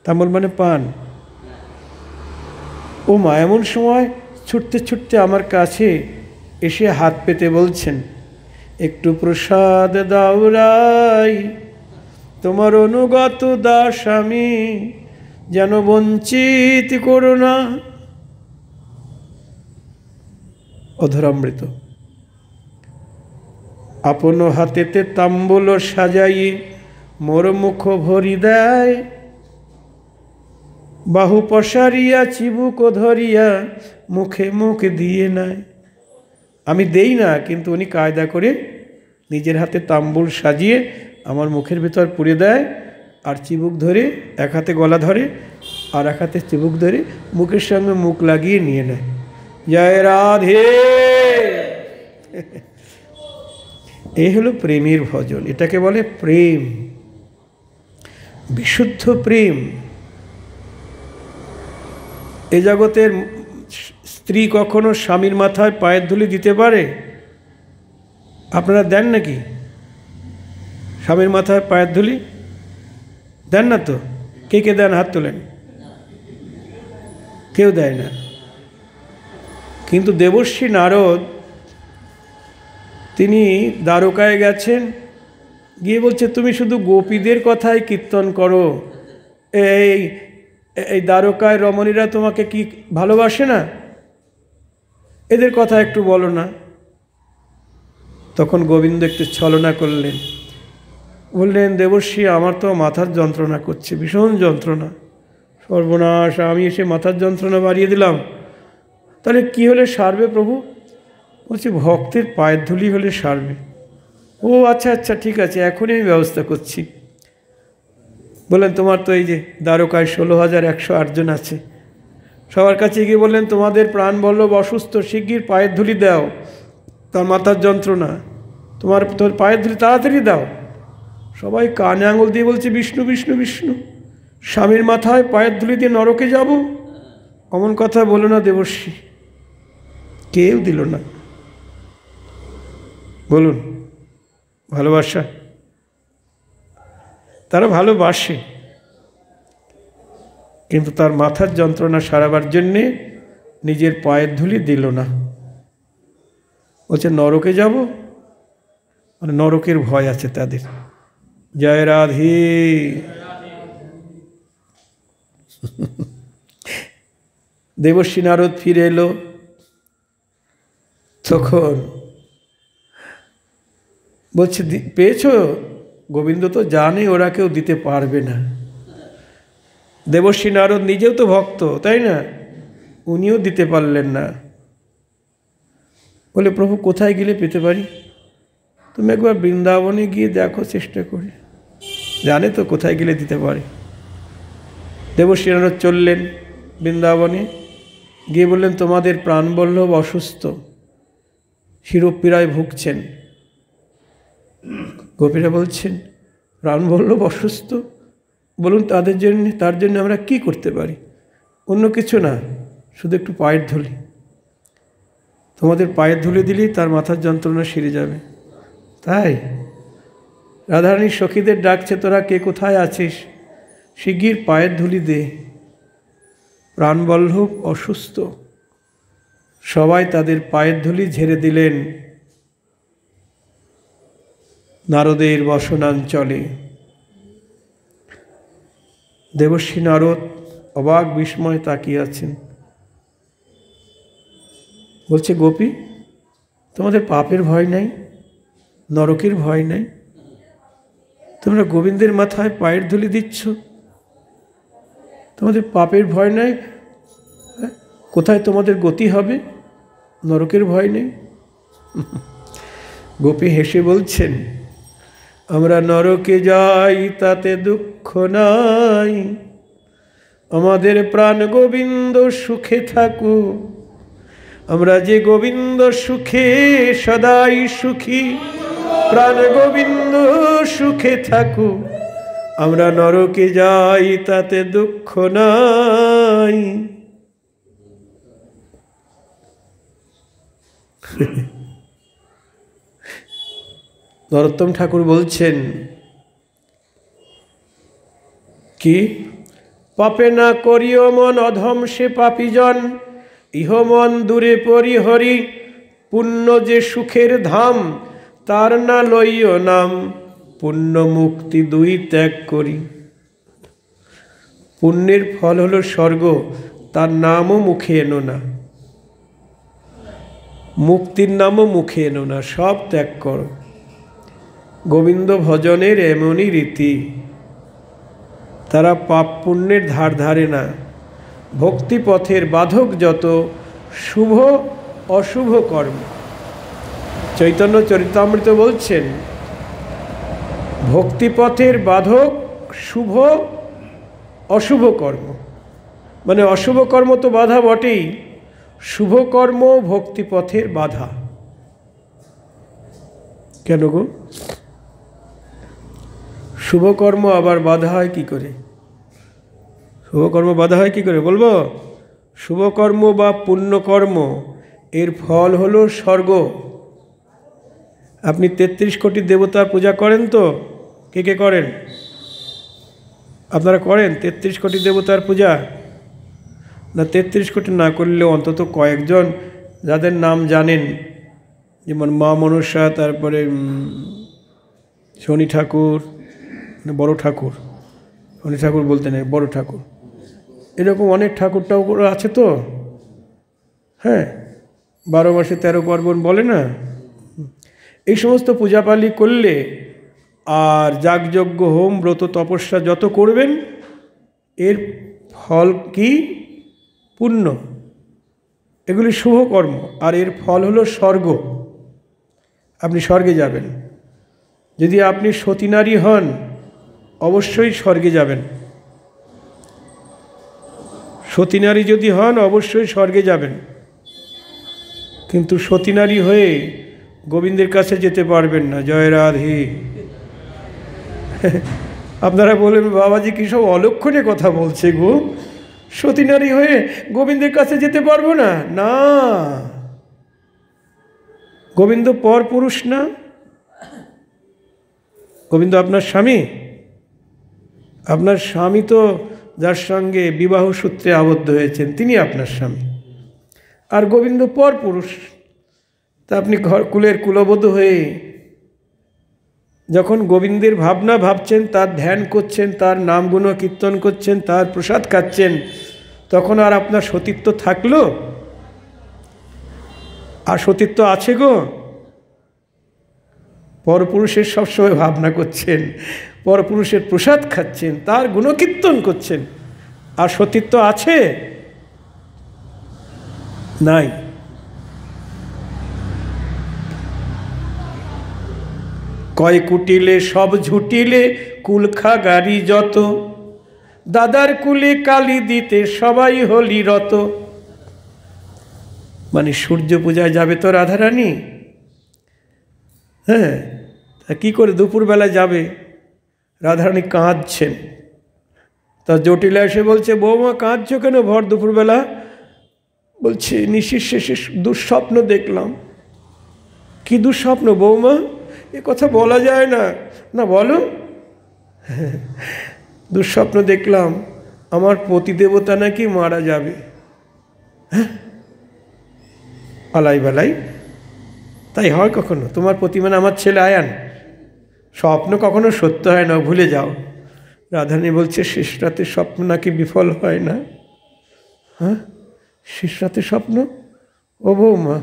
তাম্বুল মানে পান। ও মা এমন সময় ছুটতে ছুটতে আমার কাছে এসে হাত পেতে বলছেন, একটু প্রসাদ দাও রাই, তোমার অনুগত দাস আমি, যেন বঞ্চিত করো না। অধরামৃত। আপন হাতেতে তাম্বুল সাজাই মোর মুখ ভরি দেয়, বাহু পসারিয়া চিবুক ধরিয়া মুখে মুখ দিয়ে নেয়। আমি দেই না, কিন্তু উনি কায়দা করে নিজের হাতে তাম্বুল সাজিয়ে আমার মুখের ভেতর পুরে দেয়, আর চিবুক ধরে, এক হাতে গলা ধরে আর এক হাতে চিবুক ধরে মুখের সঙ্গে মুখ লাগিয়ে নিয়ে নেয়। জয় রাধে। এই হলো প্রেমের ভজন, এটাকে বলে প্রেম, বিশুদ্ধ প্রেম। এ জগতের স্ত্রী কখনো স্বামীর মাথায় পায়ের ধুলি দিতে পারে? আপনারা দেন নাকি? স্বামীর মাথায় পায়ের ধুলি দেন না তো? কে কে দেন? হাত তোলেন। কেউ দেয় না। কিন্তু দেবর্ষি নারদ, তিনি দ্বারকায় গেছেন, গিয়ে বলছে, তুমি শুধু গোপীদের কথাই কীর্তন করো, এই দ্বারকায় রমণীরা তোমাকে কি ভালোবাসে না? এদের কথা একটু বলো না। তখন গোবিন্দ একটু ছলনা করলেন, বললেন, দেবর্ষি আমার তো মাথার যন্ত্রণা করছে, ভীষণ যন্ত্রণা। সর্বনাশ, আমি এসে মাথার যন্ত্রণা বাড়িয়ে দিলাম। তাহলে কি হলে সারবে প্রভু? বলছি, ভক্তের পায়ের ধুলি হলে সারবে। ও আচ্ছা আচ্ছা, ঠিক আছে, এখনই আমি ব্যবস্থা করছি। বললেন, তোমার তো এই যে দ্বারকায় 16,108 জন আছে, সবার কাছে গিয়ে বললেন, তোমাদের প্রাণবল্লভ অসুস্থ, শিগগির পায়ের ধুলি দাও, তার মাথার যন্ত্রণা, তোর পায়ের ধুলি তাড়াতাড়ি দাও। সবাই কানে আঙুল দিয়ে বলছে, বিষ্ণু বিষ্ণু বিষ্ণু। স্বামীর মাথায় পায়ের ধুলি দিয়ে নরকে যাব? অমন কথা বলো না দেবর্ষি। কেউ দিল না। বলুন, ভালোবাসা। তারা ভালোবাসে, কিন্তু তার মাথার যন্ত্রণা সারাবার জন্যে নিজের পায়ের ধুলি দিল না। বলছে নরকে যাব, মানে নরকের ভয় আছে তাদের। জয় রাধে। দেবর্ষি নারদ ফিরে এলো। তখন বলছে, পেয়েছ? গোবিন্দ তো জানে ওরা কেউ দিতে পারবে না। দেবর্ষি নারদ নিজেও তো ভক্ত, তাই না? উনিও দিতে পারলেন না। বলে, প্রভু কোথায় গেলে পেতে পারি? তুমি একবার বৃন্দাবনে গিয়ে দেখো, চেষ্টা করে। জানে তো কোথায় গেলে দিতে পারে। দেবর্ষি নারদ চললেন বৃন্দাবনে, গিয়ে বললেন, তোমাদের প্রাণবল্লভ অসুস্থ, শিরোপীড়ায় ভুগছেন। গোপীরা বলছেন, প্রাণবল্লভ অসুস্থ, বলুন তার জন্য আমরা কি করতে পারি? অন্য কিছু না, শুধু একটু পায়ের ধুলি। তোমাদের পায়ের ধুলি দিলেই তার মাথার যন্ত্রণা সেরে যাবে। তাই রাধারানী সখীদের ডাকছে, তোরা কে কোথায় আছিস? শিগগির পায়ের ধুলি দে, প্রাণবল্লভ অসুস্থ। সবাই তাদের পায়ের ধুলি ঝেড়ে দিলেন নারদের বসনাঞ্চলে। দেবর্ষি নারদ অবাক বিস্ময়ে তাকিয়ে আছেন। বলছে, গোপী, তোমাদের পাপের ভয় নাই, নরকের ভয় নাই, তোমরা গোবিন্দের মাথায় পায়ের ধুলি দিচ্ছ, তোমাদের পাপের ভয় নাই, কোথায় তোমাদের গতি হবে? নরকের ভয় নেই। গোপী হেসে বলছেন, আমরা নরকে যাই তাতে দুঃখ নাই, আমাদের প্রাণ গোবিন্দ সুখে থাকুক। আমরা যে গোবিন্দ সুখে সদাই সুখী, প্রাণ গোবিন্দ সুখে থাকুক। আমরা নরকে যাই তাতে দুঃখ নাই। নরোত্তম ঠাকুর বলছেন কি, পাপে না করিও মন অধম সে পাপীজন, ইহ মন দূরে পরিহরি, পুণ্য যে সুখের ধাম, তার না লইও নাম, পুণ্য মুক্তি দুই ত্যাগ করি। পুণ্যের ফল হলো স্বর্গ, তার নামও মুখে এনো না, মুক্তির নামও মুখে এনো না, সব ত্যাগ করো। গোবিন্দ ভজনের এমনই রীতি, তারা পাপ পুণ্যের ধার ধারে না। ভক্তিপথের বাধক যত শুভ অশুভ কর্ম। চৈতন্য চরিতামৃত বলছেন, ভক্তিপথের বাধক শুভ অশুভ কর্ম, মানে অশুভ কর্ম তো বাধা বটেই, শুভ কর্ম ভক্তিপথের বাধা। কেন গো? শুভকর্ম আবার বাধা হয় কি করে? শুভকর্ম বাধা হয় কি করে বলবো? শুভকর্ম বা পুণ্যকর্ম এর ফল হলো স্বর্গ। আপনি 33 কোটি দেবতার পূজা করেন তো? কে কে করেন? আপনারা করেন 33 কোটি দেবতার পূজা? না, 33 কোটি না করলেও অন্তত কয়েকজন যাদের নাম জানেন, যেমন মা মনসা, তারপরে শনি ঠাকুর, বড় ঠাকুর, শনি ঠাকুর বলতে নেই, বড় ঠাকুর, এরকম অনেক ঠাকুর ঠাকুর আছে তো। হ্যাঁ, 12 মাসে 13 পার্বণ বলে না। এই সমস্ত পূজাপালি করলে আর যাগযজ্ঞ হোম ব্রত তপস্যা যত করবেন এর ফল কি? পুণ্য। এগুলি শুভ কর্ম, আর এর ফল হলো স্বর্গ। আপনি স্বর্গে যাবেন। যদি আপনি সতী নারী হন অবশ্যই স্বর্গে যাবেন। সতী নারী যদি হন অবশ্যই স্বর্গে যাবেন, কিন্তু সতী নারী হয়ে গোবিন্দের কাছে যেতে পারবেন না। জয় রাধে। আপনারা বলবেন বাবাজি কী সব অলক্ষণে কথা বলছে গো, সতী নারী হয়ে গোবিন্দের কাছে যেতে পারবো না? না, গোবিন্দ পর পুরুষ না। গোবিন্দ আপনার স্বামী। আপনার স্বামী তো যার সঙ্গে বিবাহ সূত্রে আবদ্ধ হয়েছেন তিনি আপনার স্বামী, আর গোবিন্দ পর পুরুষ। তা আপনি কুলের কুলবধূ হয়ে যখন গোবিন্দের ভাবনা ভাবছেন, তার ধ্যান করছেন, তার নাম গুণ কীর্তন করছেন, তার প্রসাদ খাচ্ছেন, তখন আর আপনার সতীত্ব থাকলো? আর সতীত্ব আছে গো? পরপুরুষের সবসময় ভাবনা করছেন, পরপুরুষের প্রসাদ খাচ্ছেন, তার গুণকীর্তন করছেন, আর সতীত্ব আছে? নাই। কয় কুটিলে সব ঝুটিলে কুলখা গাড়ি যত, দাদার কুলে কালি দিতে সবাই হলি রত। মানে সূর্য পূজায় যাবে তো রাধারানী, হ্যাঁ, তা কী করে দুপুরবেলা যাবে? রাধারানী কাঁদছেন। তা জটিলা এসে বলছে, বৌমা কাঁদছো কেন ভর দুপুরবেলা? বলছে নিশির শেষে দুঃস্বপ্ন দেখলাম। কি দুঃস্বপ্ন বৌমা? এ কথা বলা যায় না। না বলো। দুঃস্বপ্ন দেখলাম আমার পতিদেবতা নাকি মারা যাবে। হ্যাঁ, আলাই বালাই, তাই হয় কখনো? তোমার পতি মানে আমার ছেলে আয়ান। স্বপ্ন কখনো সত্য হয় না, ভুলে যাও। রাধারানী বলছে শেষ রাতে স্বপ্ন নাকি বিফল হয় না। হ্যাঁ, শেষ রাতে স্বপ্ন? ও বৌমা,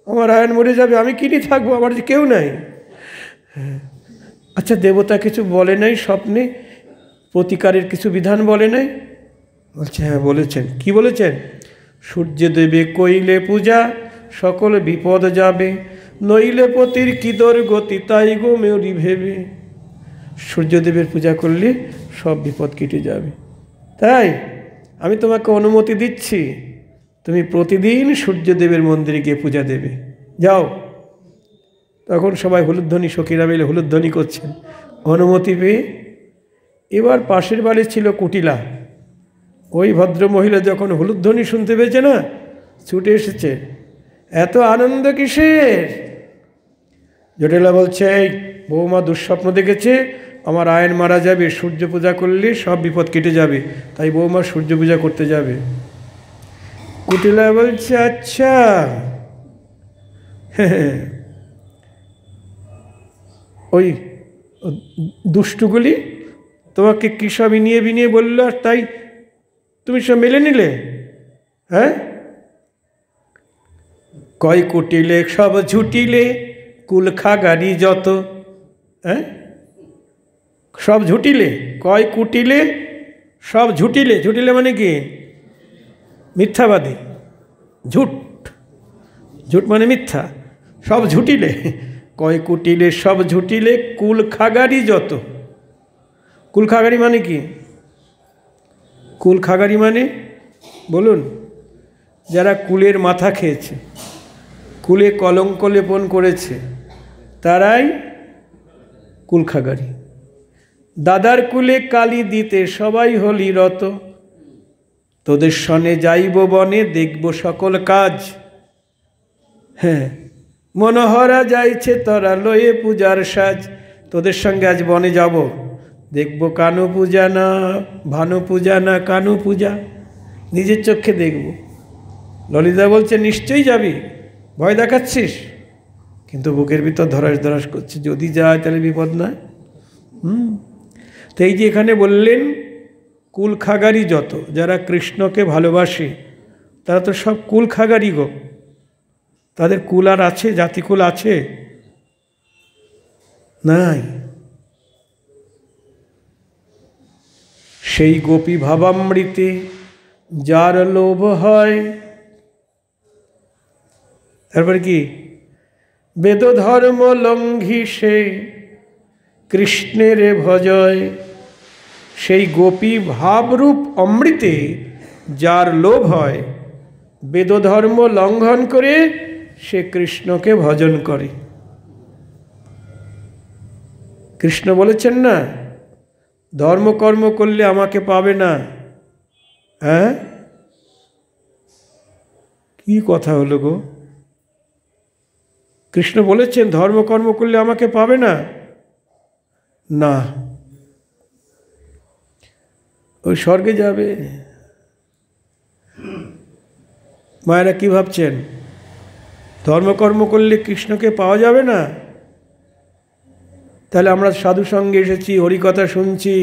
আমার আয়ান মরে যাবে, আমি কি নিয়ে থাকবো? আমার যে কেউ নাই। হ্যাঁ, আচ্ছা দেবতা কিছু বলে নাই স্বপ্নে? প্রতিকারের কিছু বিধান বলে নাই? বলছে হ্যাঁ বলেছেন। কি বলেছেন? সূর্য দেবে কইলে পূজা সকল বিপদ যাবে, নইলে পতির কিদর গতি তাই গো মেরি ভেবে। সূর্যদেবের পূজা করলে সব বিপদ কেটে যাবে। তাই আমি তোমাকে অনুমতি দিচ্ছি, তুমি প্রতিদিন সূর্যদেবের মন্দিরে গিয়ে পূজা দেবে, যাও। তখন সবাই হুলুধ্বনি, সখীরা মিলে হুলুধ্বনি করছেন অনুমতি পেয়ে। এবার পাশের বাড়ি ছিল কুটিলা। ওই ভদ্রমহিলা যখন হুলুধ্বনি শুনতে পেয়েছে না, ছুটে এসেছে। এত আনন্দ কিসের? জটিলা বলছে, এই বৌমা দুঃস্বপ্ন দেখেছে, আমার আয়ন মারা যাবে, সূর্য পূজা করলে সব বিপদ কেটে যাবে, তাই বৌমা সূর্য পূজা করতে যাবে। কুটিলা বলছে আচ্ছা, হ্যাঁ, ওই দুষ্টুগুলি তোমাকে কী সব বিনিয়ে বিনিয়ে বলল, আর তাই তুমি সব মেলে নিলে? হ্যাঁ, কয় কুটিলে সব ঝুটিলে কুলখা গাড়ি যত। হ্যাঁ, সব ঝুটিলে, কয় কুটিলে সব ঝুটিলে। ঝুটিলে মানে কি? মিথ্যাবাদী, ঝুট। ঝুট মানে মিথ্যা। সব ঝুটিলে, কয় কুটিলে সব ঝুটিলে কুল খাগারি যত। কুল খাগারি মানে কি? কুল খাগারি মানে বলুন? যারা কুলের মাথা খেয়েছে, কুলে কলঙ্ক লেপন করেছে, তারাই কুল খাগারি। দাদার কুলে কালি দিতে সবাই হলি রত, তোদের সনে যাইব বনে দেখব সকল কাজ। হ্যাঁ, মনোহরা যাইছে তোরা লয়ে পূজার সাজ। তোদের সঙ্গে আজ বনে যাব, দেখব কানু পূজা না ভানু পূজা না কানু পূজা, নিজের চোখে দেখব। ললিতা বলছে নিশ্চয়ই যাবি, ভয় দেখাচ্ছিস? কিন্তু বুকের ভিতর ধরাস ধরাস করছে, যদি যায় তাহলে বিপদ না। তো এই যে এখানে বললেন কুল খাগারি যত, যারা কৃষ্ণকে ভালোবাসে তারা তো সব কুল খাগারি গো। তাদের কুল আর আছে? জাতিকুল আছে? নাই। সেই গোপী ভাবামৃতে যার লোভ হয়। তারপরে কি? বেদ ধর্ম লঙ্ঘি সে কৃষ্ণের ভজয়। সেই গোপী ভাবরূপ অমৃতে যার লোভ হয়, বেদ ধর্ম লঙ্ঘন করে সে কৃষ্ণকে ভজন করে। কৃষ্ণ বলেছেন না, ধর্মকর্ম করলে আমাকে পাবে না। হ্যাঁ, কি কথা হলো গো? কৃষ্ণ বলেছেন ধর্মকর্ম করলে আমাকে পাবে না? না, ওই স্বর্গে যাবে। মায়েরা কি ভাবছেন? ধর্মকর্ম করলে কৃষ্ণকে পাওয়া যাবে না? তাহলে আমরা সাধু সঙ্গে এসেছি, হরিকথা শুনছি,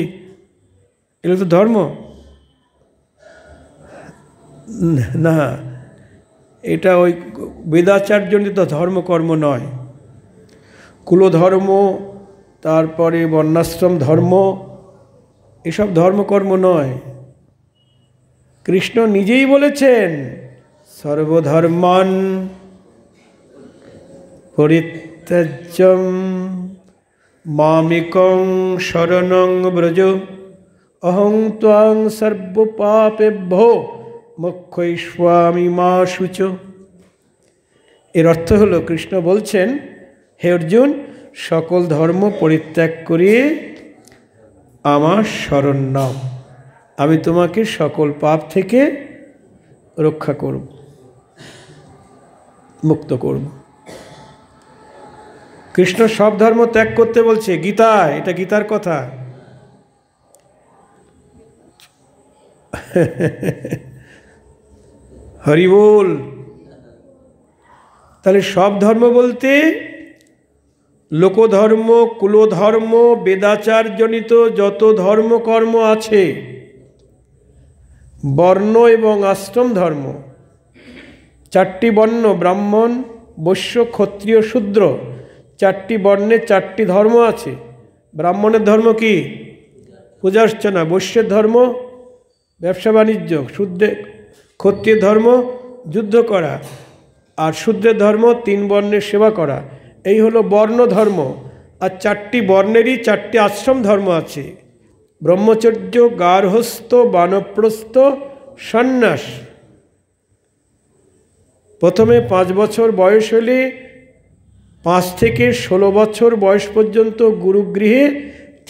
এগুলো তো ধর্ম না। এটা ওই বেদাচারজনিত ধর্মকর্ম নয়। কুলধর্ম, তারপরে বর্ণাশ্রম ধর্ম, এসব ধর্মকর্ম নয়। কৃষ্ণ নিজেই বলেছেন সর্বধর্মান পরিত্যাজ্যম মামেকং শরণং ব্রজ অহং ত্বাং সর্বপাপেভ্যো মোক্ষয়িষ্যামি মা শুচ। এর অর্থ হলো, কৃষ্ণ বলছেন, হে অর্জুন, সকল ধর্ম পরিত্যাগ করিয়ে আমার শরণ নাও, আমি তোমাকে সকল পাপ থেকে রক্ষা করব, মুক্ত করব। কৃষ্ণ সব ধর্ম ত্যাগ করতে বলছে গীতায়, এটা গীতার কথা। হরি বল। তাহলে সব ধর্ম বলতে লোকধর্ম, কুলধর্ম, বেদাচারজনিত যত ধর্মকর্ম আছে, বর্ণ এবং আশ্রম ধর্ম, চারটি বর্ণ, ব্রাহ্মণ, বৈশ্য, ক্ষত্রিয়, শূদ্র, চারটি বর্ণে চারটি ধর্ম আছে। ব্রাহ্মণের ধর্ম কি? পূজা অর্চনা। বৈশ্যের ধর্ম ব্যবসা বাণিজ্য। ক্ষত্রিয় ধর্ম যুদ্ধ করা। আর শূদ্রের ধর্ম তিন বর্ণের সেবা করা। এই হলো বর্ণ ধর্ম। আর চারটি বর্ণেরই চারটি আশ্রম ধর্ম আছে: ব্রহ্মচর্য, গার্হস্থ, বানপ্রস্থ, সন্ন্যাস। প্রথমে 5 বছর বয়স হলে 5 থেকে 16 বছর বয়স পর্যন্ত গুরুগৃহে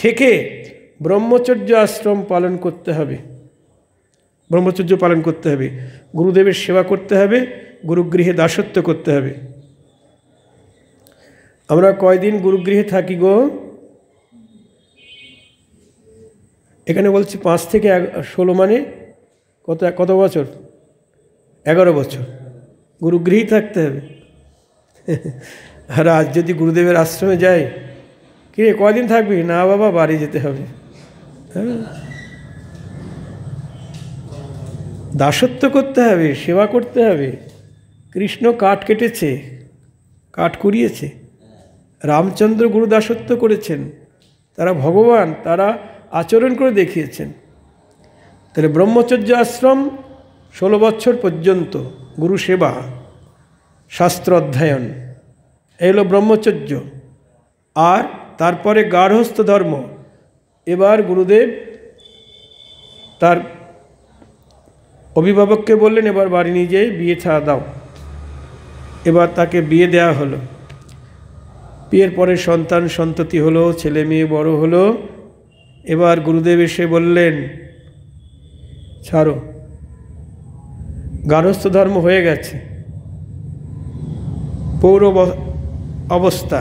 থেকে ব্রহ্মচর্য আশ্রম পালন করতে হবে। ব্রহ্মচর্য পালন করতে হবে, গুরুদেবের সেবা করতে হবে, গুরুগৃহে দাসত্ব করতে হবে। আমরা কয়দিন গুরুগৃহে থাকি গো? এখানে বলছি 5 থেকে 16 মানে কত বছর? 11 বছর গুরুগৃহেই থাকতে হবে। আর আজ যদি গুরুদেবের আশ্রমে যাই, কি রে কয়দিন থাকবি? না বাবা, বাড়ি যেতে হবে। দাসত্ব করতে হবে, সেবা করতে হবে। কৃষ্ণ কাঠ কেটেছে, কাঠ কুড়িয়েছে। রামচন্দ্র গুরু দাসত্ব করেছেন, তারা ভগবান, তারা আচরণ করে দেখিয়েছেন। তাহলে ব্রহ্মচর্য আশ্রম 16 বছর পর্যন্ত গুরু সেবা, শাস্ত্র অধ্যয়ন, এই হলো ব্রহ্মচর্য। আর তারপরে গার্হস্থ ধর্ম। এবার গুরুদেব তার অভিভাবককে বললেন, এবার বাড়ি নিয়ে যেয়ে বিয়ে ছাড়া দাও। এবার তাকে বিয়ে দেওয়া হলো। বিয়ের পরে সন্তান সন্ততি হলো, ছেলে মেয়ে বড় হলো। এবার গুরুদেব এসে বললেন, ছাড়ো, গার্হস্থ ধর্ম হয়ে গেছে, পৌর অবস্থা।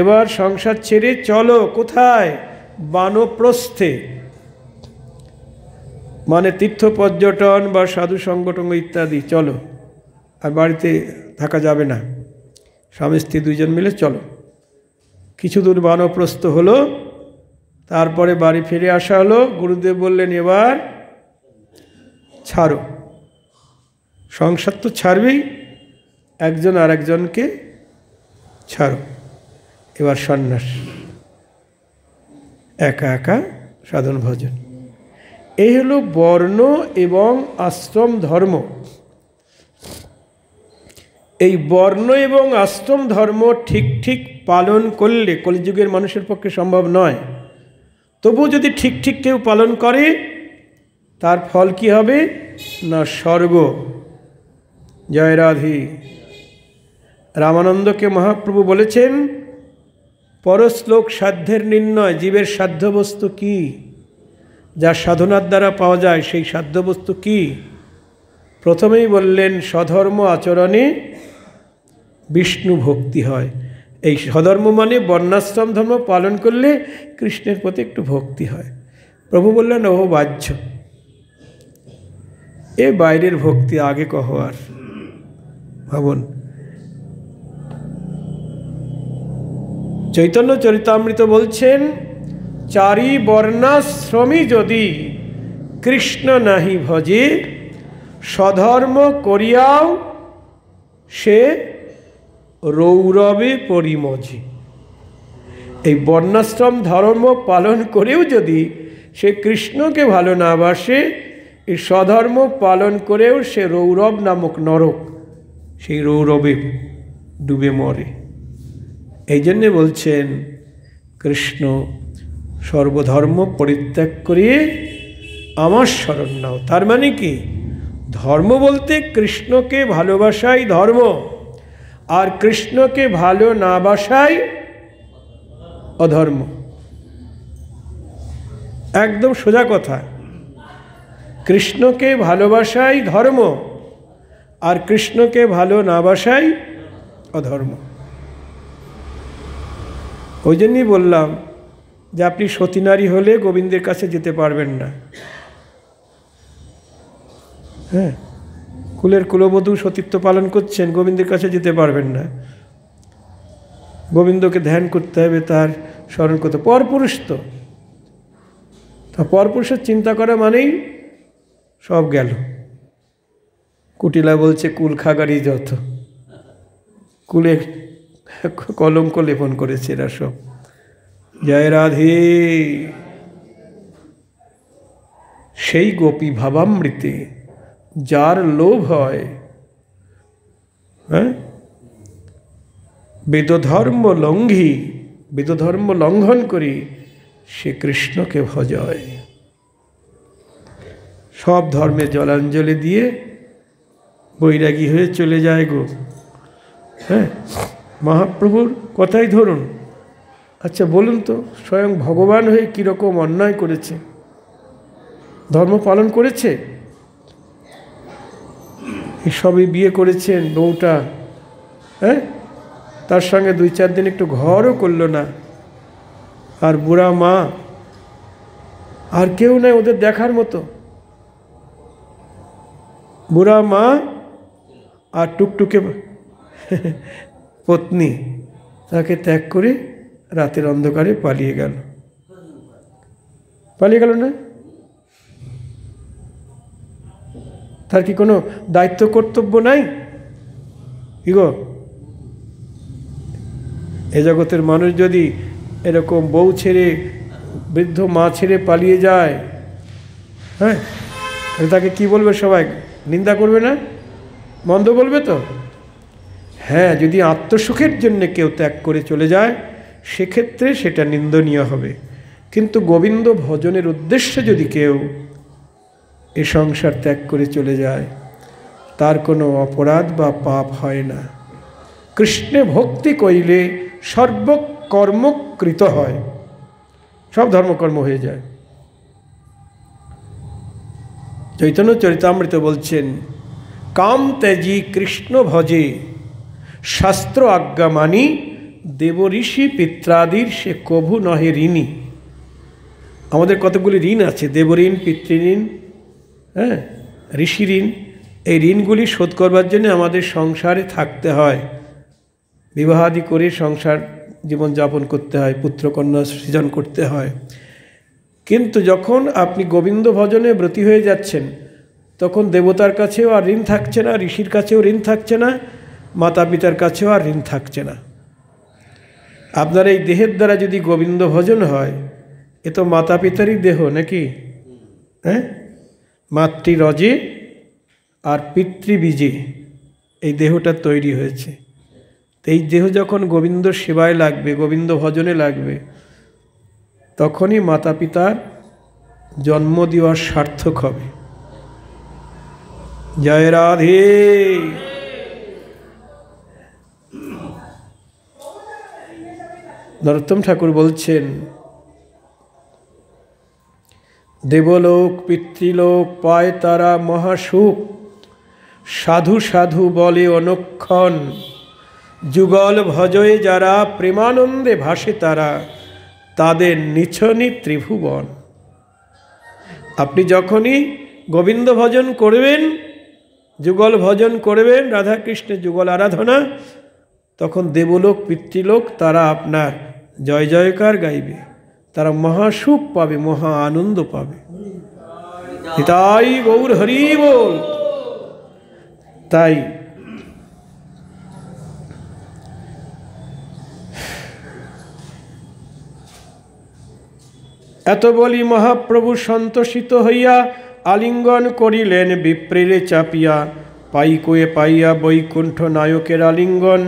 এবার সংসার ছেড়ে চলো। কোথায়? বানপ্রস্থে, মানে তীর্থ পর্যটন বা সাধু সংগঠন ইত্যাদি। চলো, আর বাড়িতে থাকা যাবে না। স্বামী স্ত্রী 2 জন মিলে চলো। কিছু দূর বানপ্রস্থ হলো, তারপরে বাড়ি ফিরে আসা হলো। গুরুদেব বললেন, এবার ছাড়ো, সংসার তো ছাড়বেই, একজন আর একজনকে ছাড়ো। এবার সন্ন্যাস, একা একা সাধন ভজন। এই হলো বর্ণ এবং আশ্রম ধর্ম। এই বর্ণ এবং আশ্রম ধর্ম ঠিক ঠিক পালন করলে কলিযুগের মানুষের পক্ষে সম্ভব নয়। তবু যদি ঠিক ঠিক কেউ পালন করে তার ফল কি হবে না স্বর্গ। জয় রাধে। রামানন্দকে মহাপ্রভু বলেছেন পরশ্লোক সাধ্যের নির্ণয়, জীবের সাধ্যবস্তু কি, যা সাধনার দ্বারা পাওয়া যায় সেই সাধ্যবস্তু কি? প্রথমেই বললেন স্বধর্ম আচরণে বিষ্ণু ভক্তি হয়। এই স্বধর্ম মানে বর্ণাশ্রম ধর্ম পালন করলে কৃষ্ণের প্রতি একটু ভক্তি হয়। প্রভু বললেন ও বাহ্য, এ বাইরের ভক্তি, আগে কহ। আর ভাবুন, চৈতন্য চরিতামৃত বলছেন চারি বর্ণাশ্রমী যদি কৃষ্ণ নাহি ভজে, স্বধর্ম করিয়াও সে রৌরবে পরিমজে। এই বর্ণাশ্রম ধর্ম পালন করেও যদি সে কৃষ্ণকে ভালো না বাসে, এই স্বধর্ম পালন করেও সে রৌরব নামক নরক, সেই রৌরবে ডুবে মরে। এই জন্যে বলছেন কৃষ্ণ সর্বধর্ম পরিত্যাগ করিয়ে আমার শরণ নাও। তার মানে কি? ধর্ম বলতে কৃষ্ণকে ভালোবাসাই ধর্ম, আর কৃষ্ণকে ভালো না বাসাই অধর্ম। একদম সোজা কথা। কৃষ্ণকে ভালোবাসাই ধর্ম, আর কৃষ্ণকে ভালো না বাসাই অধর্ম। ওই জন্যই বললাম যে আপনি সতীনারী হলে গোবিন্দের কাছে যেতে পারবেন না। হ্যাঁ, কুলের কুলবধূ সতীত্ব পালন করছেন, গোবিন্দের কাছে যেতে পারবেন না। গোবিন্দকে ধ্যান করতে হবে, তার স্মরণ করতে। পরপুরুষ তো, তা পরপুরুষের চিন্তা করা মানেই সব গেল। কুটিলা বলছে কুল খাগারি যত, কুলে কলঙ্ক লেপন করেছে এরা সব। জয় রাধে। সেই গোপী ভাবামৃতে যার লোভ হয়, হ্যাঁ, বেদধর্ম লঙ্ঘি, বেদধর্ম লঙ্ঘন করি সে কৃষ্ণকে ভজয়। সব ধর্মে জলাঞ্জলি দিয়ে বৈরাগী হয়ে চলে যায় গো। হ্যাঁ, মহাপ্রভুর কথাই ধরুন। আচ্ছা বলুন তো, স্বয়ং ভগবান হয়ে কীরকম অন্যায় করেছে? ধর্ম পালন করেছে? সবই বিয়ে করেছেন বউটা, হ্যাঁ, তার সঙ্গে 2-4 দিন একটু ঘরও করলো না। আর বুড়া মা, আর কেউ নাই ওদের দেখার মতো। বুড়া মা আর টুকটুকে পত্নী তাকে ত্যাগ করে রাতের অন্ধকারে পালিয়ে গেল। পালিয়ে গেল না? তার কি কোনো দায়িত্ব কর্তব্য নাই? কি গো, এ জগতের মানুষ যদি এরকম বউ ছেড়ে, বৃদ্ধ মা ছেড়ে পালিয়ে যায়, হ্যাঁ, তাহলে তাকে কি বলবে? সবাই নিন্দা করবে না? মন্দ বলবে তো? হ্যাঁ, যদি আত্মসুখের জন্য কেউ ত্যাগ করে চলে যায় সেক্ষেত্রে সেটা নিন্দনীয় হবে। কিন্তু গোবিন্দ ভজনের উদ্দেশ্যে যদি কেউ এ সংসার ত্যাগ করে চলে যায় তার কোনো অপরাধ বা পাপ হয় না। কৃষ্ণে ভক্তি কইলে সর্বকর্মকৃত হয়, সব ধর্মকর্ম হয়ে যায়। চৈতন্য চরিতামৃত বলছেন কাম ত্যাজি কৃষ্ণ ভজে, শাস্ত্র আজ্ঞা মানি, দেব ঋষি পিত্রাদির সে কভু নহে ঋণী। আমাদের কতগুলি ঋণ আছে, দেবঋণ, পিতৃঋণ, হ্যাঁ, ঋষি ঋণ। এই ঋণগুলি শোধ করবার জন্য আমাদের সংসারে থাকতে হয়, বিবাহাদি করে সংসার জীবনযাপন করতে হয়, পুত্রকন্যা সৃজন করতে হয়। কিন্তু যখন আপনি গোবিন্দ ভজনে ব্রতী হয়ে যাচ্ছেন তখন দেবতার কাছেও আর ঋণ থাকছে না, ঋষির কাছেও ঋণ থাকছে না, মাতা পিতার কাছেও আর ঋণ থাকছে না। আপনার এই দেহের দ্বারা যদি গোবিন্দ ভজন হয়, এ তো মাতা পিতারই দেহ নাকি? হ্যাঁ, মাতৃরজে আর পিতৃবীজে এই দেহটা তৈরি হয়েছে। তো এই দেহ যখন গোবিন্দ সেবায় লাগবে, গোবিন্দ ভজনে লাগবে, তখনই মাতা পিতার জন্ম দেওয়ার সার্থক হবে। জয় রাধে। নরোত্তম ঠাকুর বলছেন, দেবলোক পিতৃলোক পায় তারা মহাসুখ, সাধু সাধু বলে অনুক্ষণ, যুগল ভজয়ে যারা প্রেমানন্দে ভাসে তারা, তাদের নিছনি ত্রিভুবন। আপনি যখনই গোবিন্দ ভজন করবেন, যুগল ভজন করবেন, রাধাকৃষ্ণের যুগল আরাধনা, তখন দেবলোক পিতৃলোক তারা আপনার জয় জয়কার গাইবে, তারা মহাসুখ পাবে, মহা আনন্দ পাবে। তাই গৌর হরি বল। তাই এত বলি মহাপ্রভু সন্তোষিত হইয়া আলিঙ্গন করিলেন বিপ্রেরে চাপিয়া, পাইকয়ে পাইয়া বৈকুণ্ঠ নায়কের আলিঙ্গন,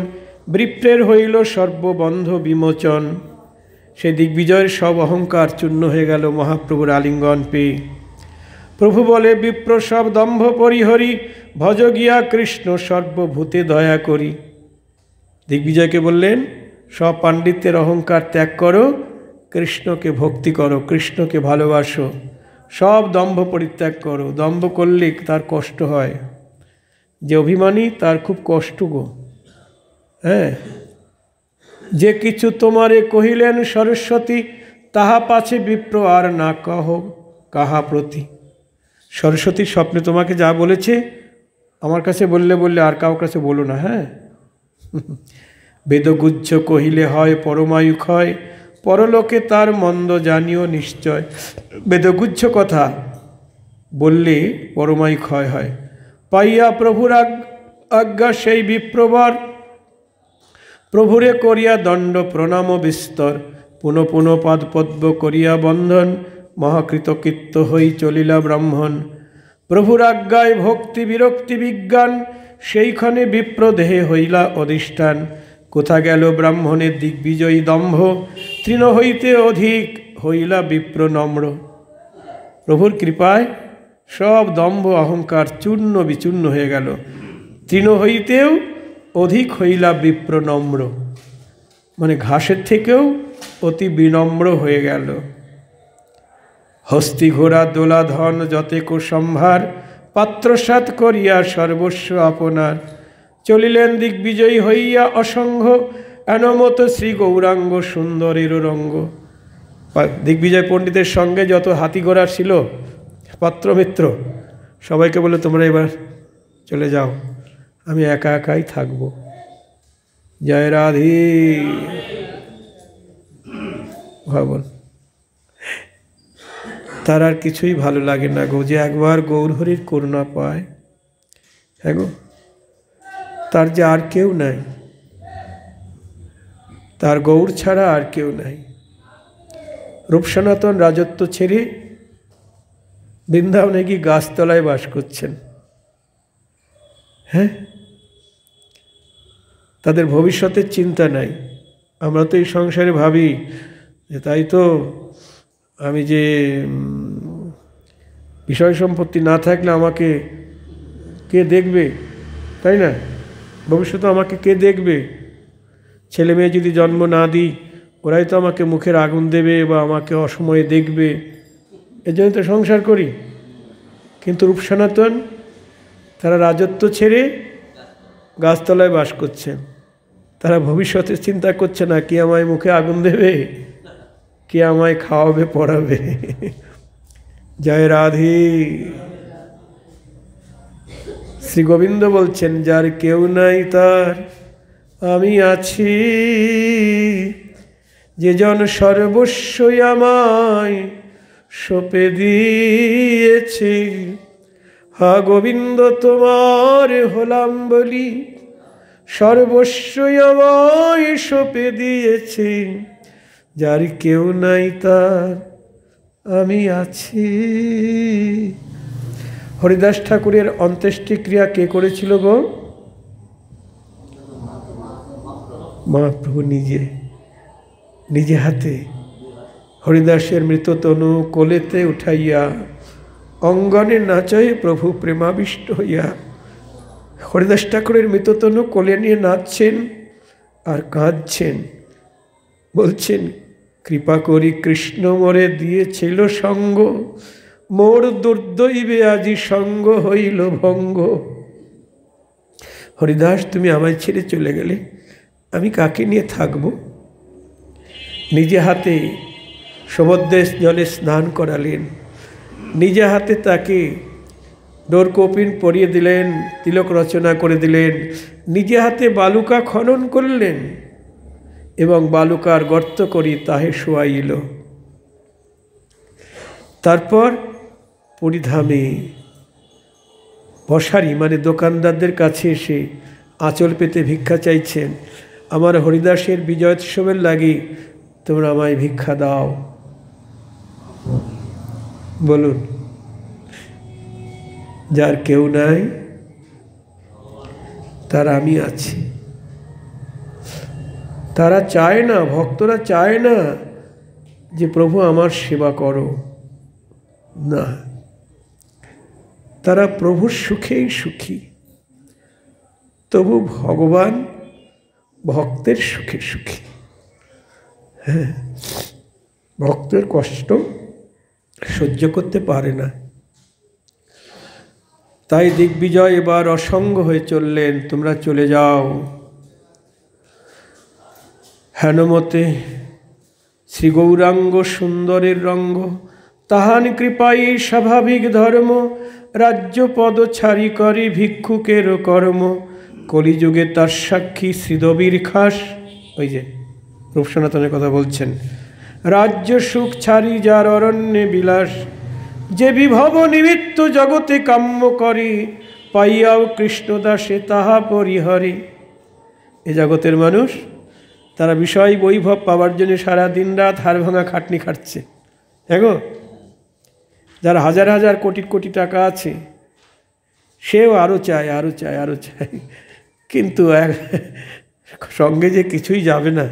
বিপ্রের হইল সর্ববন্ধ বিমোচন। সে দিগ্বিজয়ের সব অহংকার চূর্ণ হয়ে গেল মহাপ্রভুর আলিঙ্গন পেয়ে। প্রভু বলে, বিপ্র সব দম্ভ পরিহরি, ভজ গিয়া কৃষ্ণ সর্বভূতে দয়া করি। দিগ্বিজয়কে বললেন, সব পাণ্ডিত্যের অহংকার ত্যাগ করো, কৃষ্ণকে ভক্তি করো, কৃষ্ণকে ভালোবাসো, সব দম্ভ পরিত্যাগ করো। দম্ভ করলে তার কষ্ট হয়, যে অভিমানী তার খুব কষ্ট গো। হ্যাঁ, যে কিছু তোমারে কহিলেন সরস্বতী, তাহা পাছে বিপ্র আর না কহ কাহা প্রতি। সরস্বতী স্বপ্নে তোমাকে যা বলেছে আমার কাছে বললে আর কারোর কাছে বলো না। হ্যাঁ, বেদগুচ্ছ কহিলে হয় পরমায়ু ক্ষয়, পরলোকে তার মন্দ জানিও নিশ্চয়। বেদগুচ্ছ কথা বললে পরমায়ু ক্ষয় হয়। পাইয়া প্রভুর আজ্ঞা সেই বিপ্রবর, প্রভুরে করিয়া দণ্ড প্রণাম বিস্তর, পুনঃ পুনঃ পাদপদ্ম করিয়া বন্ধন, মহাকৃতকৃত্য হই চলিলা ব্রাহ্মণ। প্রভুর আজ্ঞায় ভক্তি বিরক্তি বিজ্ঞান, সেইখানে বিপ্র দেহে হইলা অধিষ্ঠান। কোথা গেল ব্রাহ্মণের দিগ্বিজয়ী দম্ভ, তৃণ হইতে অধিক হইলা বিপ্র নম্র। প্রভুর কৃপায় সব দম্ভ অহংকার চূর্ণ বিচূর্ণ হয়ে গেল, তৃণ হইতেও অধিক হইলা বিপ্র নম্র, মানে ঘাসের থেকেও অতি বিনম্র হয়ে গেল। হস্তি ঘোড়া দোলা ধন যতেক সম্ভার, পাত্রসাৎ করিয়া সর্বস্ব আপনার। চলিলেন দিগ্বিজয়ী হইয়া অসংঘ, এনমত শ্রী গৌরাঙ্গ সুন্দরের রঙ্গ। দিগ্বিজয় পণ্ডিতের সঙ্গে যত হাতি ঘোড়া ছিল পাত্রমিত্র, সবাইকে বলে তোমরা এবার চলে যাও, আমি একা একাই থাকব। জয় রাধে। ভাবন, তার আর কিছুই ভালো লাগে না গো, যে একবার গৌরহরির করুণা পায়। হ্যাঁ গো, তার যে আর কেউ নাই, তার গৌর ছাড়া আর কেউ নাই। রূপ সনাতন রাজত্ব ছেড়ে বৃন্দাবনে কি গাছতলায় বাস করছেন। হ্যাঁ, তাদের ভবিষ্যতের চিন্তা নাই। আমরা তো এই সংসারে ভাবি যে তাই তো, আমি যে বিষয় সম্পত্তি না থাকলে আমাকে কে দেখবে, তাই না? ভবিষ্যতে আমাকে কে দেখবে? ছেলে মেয়ে যদি জন্ম না দিই, ওরাই তো আমাকে মুখের আগুন দেবে বা আমাকে অসময়ে দেখবে, এর জন্য তো সংসার করি। কিন্তু রূপ সনাতন তারা রাজত্ব ছেড়ে গাছতলায় বাস করছেন। তারা ভবিষ্যতের চিন্তা করছে না, কে আমায় মুখে আগুন দেবে, কে আমায় খাওয়াবে পড়াবে। জয় রাধে। শ্রী গোবিন্দ বলছেন, যার কেউ নাই তার আমি আছি, যে জন সর্বস্বই আমায় সঁপে দিয়েছে। হা গোবিন্দ তোমার হলাম বলি, সর্বস্বই আমায় সঁপে দিয়েছে। যার কেউ নাই তার আমি আছি। হরিদাস ঠাকুরের অন্ত্যেষ্টিক্রিয়া কে করেছিল গো? মহাপ্রভু নিজে, নিজে হাতে হরিদাসের মৃততনু কোলেতে উঠাইয়া অঙ্গনে নাচয়ে প্রভু প্রেমাবিষ্ট হইয়া হরিদাস ঠাকুরের মৃততনু কোলে নিয়ে নাচছেন আর কাঁদছেন, বলছেন কৃপা করি কৃষ্ণ মোরে দিয়েছিল সঙ্গ, মোর দুর্দৈবে আজি সঙ্গ হইল ভঙ্গ। হরিদাস তুমি আমায় ছেড়ে চলে গেলে আমি কাকে নিয়ে থাকব? নিজে হাতে সমুদ্রের জলে স্নান করালেন, নিজে হাতে তাকে ডোরকপিন পরিয়ে দিলেন, তিলক রচনা করে দিলেন, নিজে হাতে বালুকা খনন করলেন এবং বালুকার গর্ত করি তাহে শোয়াইল। তারপর পুরীধামে বসারি মানে দোকানদারদের কাছে এসে আঁচল পেতে ভিক্ষা চাইছেন, আমার হরিদাসের বিজয়োৎসবের লাগি তোমরা আমায় ভিক্ষা দাও। বলুন, যার কেউ নাই তার আমি আছি। তারা চায় না, ভক্তরা চায় না যে প্রভু আমার সেবা করো, না, তারা প্রভুর সুখেই সুখী। তবু ভগবান ভক্তের সুখে সুখী। হ্যাঁ, ভক্তের কষ্ট সহ্য করতে পারে না। তাই দিগ্বিজয় এবার অসঙ্গ হয়ে চললেন, তোমরা চলে যাও। হেনমতে শ্রী গৌরাঙ্গ সুন্দরের রঙ্গ, তাহান কৃপাই স্বাভাবিক ধর্ম, রাজ্য পদ ছাড়ি করি ভিক্ষুকের কর্ম, কলিযুগে তার সাক্ষী শ্রীদবীর খাস। ওই যে রূপ সনাতনের কথা বলছেন, রাজ্য সুখ ছাড়ি যার অরণ্যে বিলাস, যে বিভব নিমিত্ত জগতে কাম্য করি, পাইয়াও কৃষ্ণদাসে তাহা পরিহরে। এ জগতের মানুষ তারা বিষয় বৈভব পাওয়ার জন্য সারা দিন রাত হাড় ভাঙা খাটনি খাটছে। হ্যাঁ গো, যার হাজার হাজার কোটি কোটি টাকা আছে সেও আরও চায়, আরও চায়, আরও চায়, কিন্তু সঙ্গে যে কিছুই যাবে না।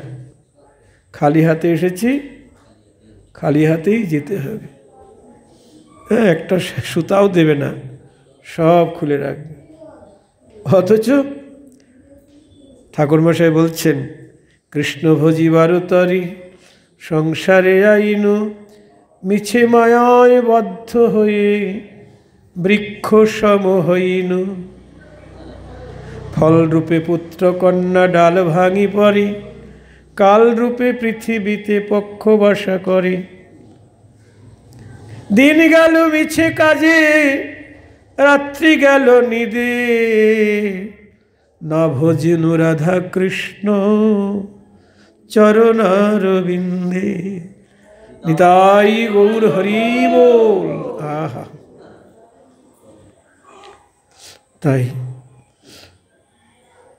খালি হাতে এসেছি, খালি হাতেই যেতে হবে। হ্যাঁ, একটা সুতাও দেবে না, সব খুলে রাখবে। অথচ ঠাকুরমশাই বলছেন, কৃষ্ণ ভজিবার তরি সংসারে আইনু, মিছে মায়ায় বদ্ধ হয়ে বৃক্ষ সম হইনু, ফলরূপে পুত্র কন্যা ডাল ভাঙি পড়ে, কালরূপে পৃথিবীতে পক্ষ বাসা করে। দিন গেল মিছে কাজে, রাত্রি গেল নিদে, না ভজিনু রাধা কৃষ্ণ চরণারবিন্দে। নিতাই গৌর হরি বল। আহা, তাই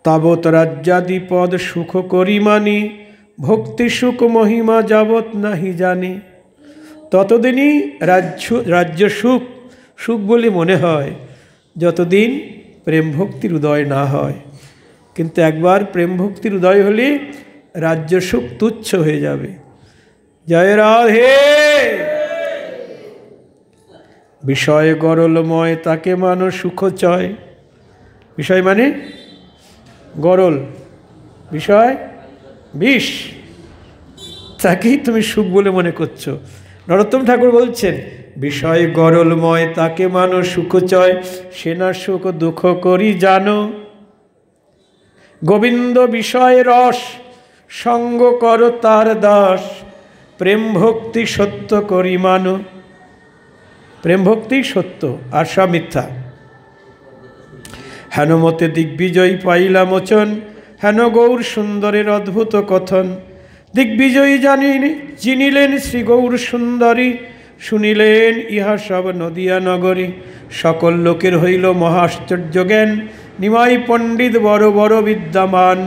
তাবৎ রাজ্যাদি পদ সুখ করি মানি, ভক্তি সুখ মহিমা যাবৎ নাহি জানি। ততদিনই রাজ্য সুখ সুখ বলে মনে হয় যতদিন প্রেম ভক্তির উদয় না হয়। কিন্তু একবার প্রেম ভক্তির উদয় হলে রাজ্য সুখ তুচ্ছ হয়ে যাবে। জয় রাধে। বিষয় গরলময় তাকে মানো সুখ চয়। বিষয় মানে গরল, বিষয় বিষ, তাকেই তুমি সুখ বলে মনে করছো। নরোত্তম ঠাকুর বলছেন, বিষয় গরলময় তাকে মানো সুখ চয়, সেনা সুখ দুঃখ করি জানো। গোবিন্দ বিষয় রস সঙ্গ কর তার দাস, প্রেম ভক্তি সত্য করি মানো। প্রেম ভক্তি সত্য আর সব মিথ্যা। হেন মতে দিগ্বিজয়ী পাইলা মোচন, হেন গৌর সুন্দরের অদ্ভুত কথন। দিগ্বিজয়ী চিনিলেন শ্রী গৌর সুন্দরী, শুনিলেন ইহা সব নদিয়া নগরী। সকল লোকের হইল মহাশ্চর্য জ্ঞান, নিমাই পণ্ডিত বড় বড় বিদ্যমান।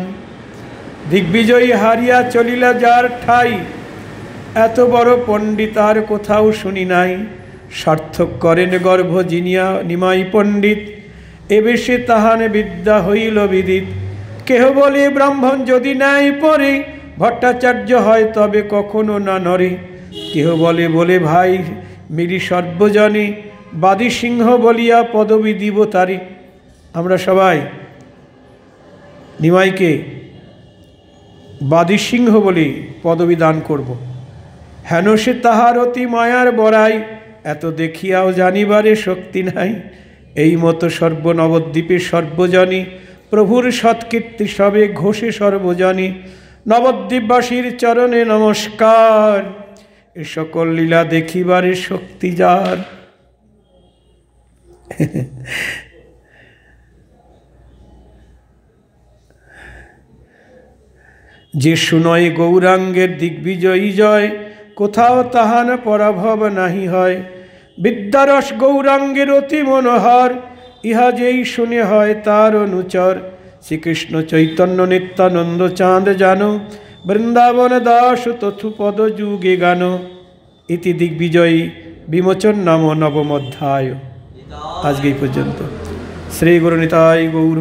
দিগ্বিজয়ী হারিয়া চলিলা যার ঠাই, এত বড় পণ্ডিত আর কোথাও শুনি নাই। সার্থক করেন গর্ভ জিনিয়া নিমাই পণ্ডিত, এ বেশে তাহানে বিদ্যা হইল বিদিত। কেহ বলে ব্রাহ্মণ যদি ন্যায় পড়ে, ভট্টাচার্য হয় তবে কখনো না নরে। কেহ বলে বলে ভাই মিরি সর্বজনে, বাদী সিংহ বলিয়া পদবী দিব তারি। আমরা সবাই নিমাইকে বাদী সিংহ বলি পদবী দান করব। হেন সে তাহার অতি মায়ার বড়াই, এত দেখিয়াও জানিবারে শক্তি নাই। এই মতো সর্বনবদ্বীপে সর্বজনী, প্রভুর সৎকীর্তি সবে ঘোষে সর্বজনী। নবদ্বীপবাসীর চরণে নমস্কার, এ সকল লীলা দেখিবারে শক্তি যার। যে শুনয় গৌরাঙ্গের দিগ্বিজয়ী জয়, কোথাও তাহান পরাভব নাহি হয়। বিদ্যারস গৌরাঙ্গের অতি মনোহর, ইহা যেই শুনে হয় তার অনুচর। শ্রীকৃষ্ণ চৈতন্য নিত্যানন্দ চাঁদ জানো, বৃন্দাবন দাস তথু পদ যুগে গান। ইতি দিগ্বিজয়ী বিমোচন নাম নবম অধ্যায়। আজকে এই পর্যন্ত। শ্রী গুরু নিতাই গৌর।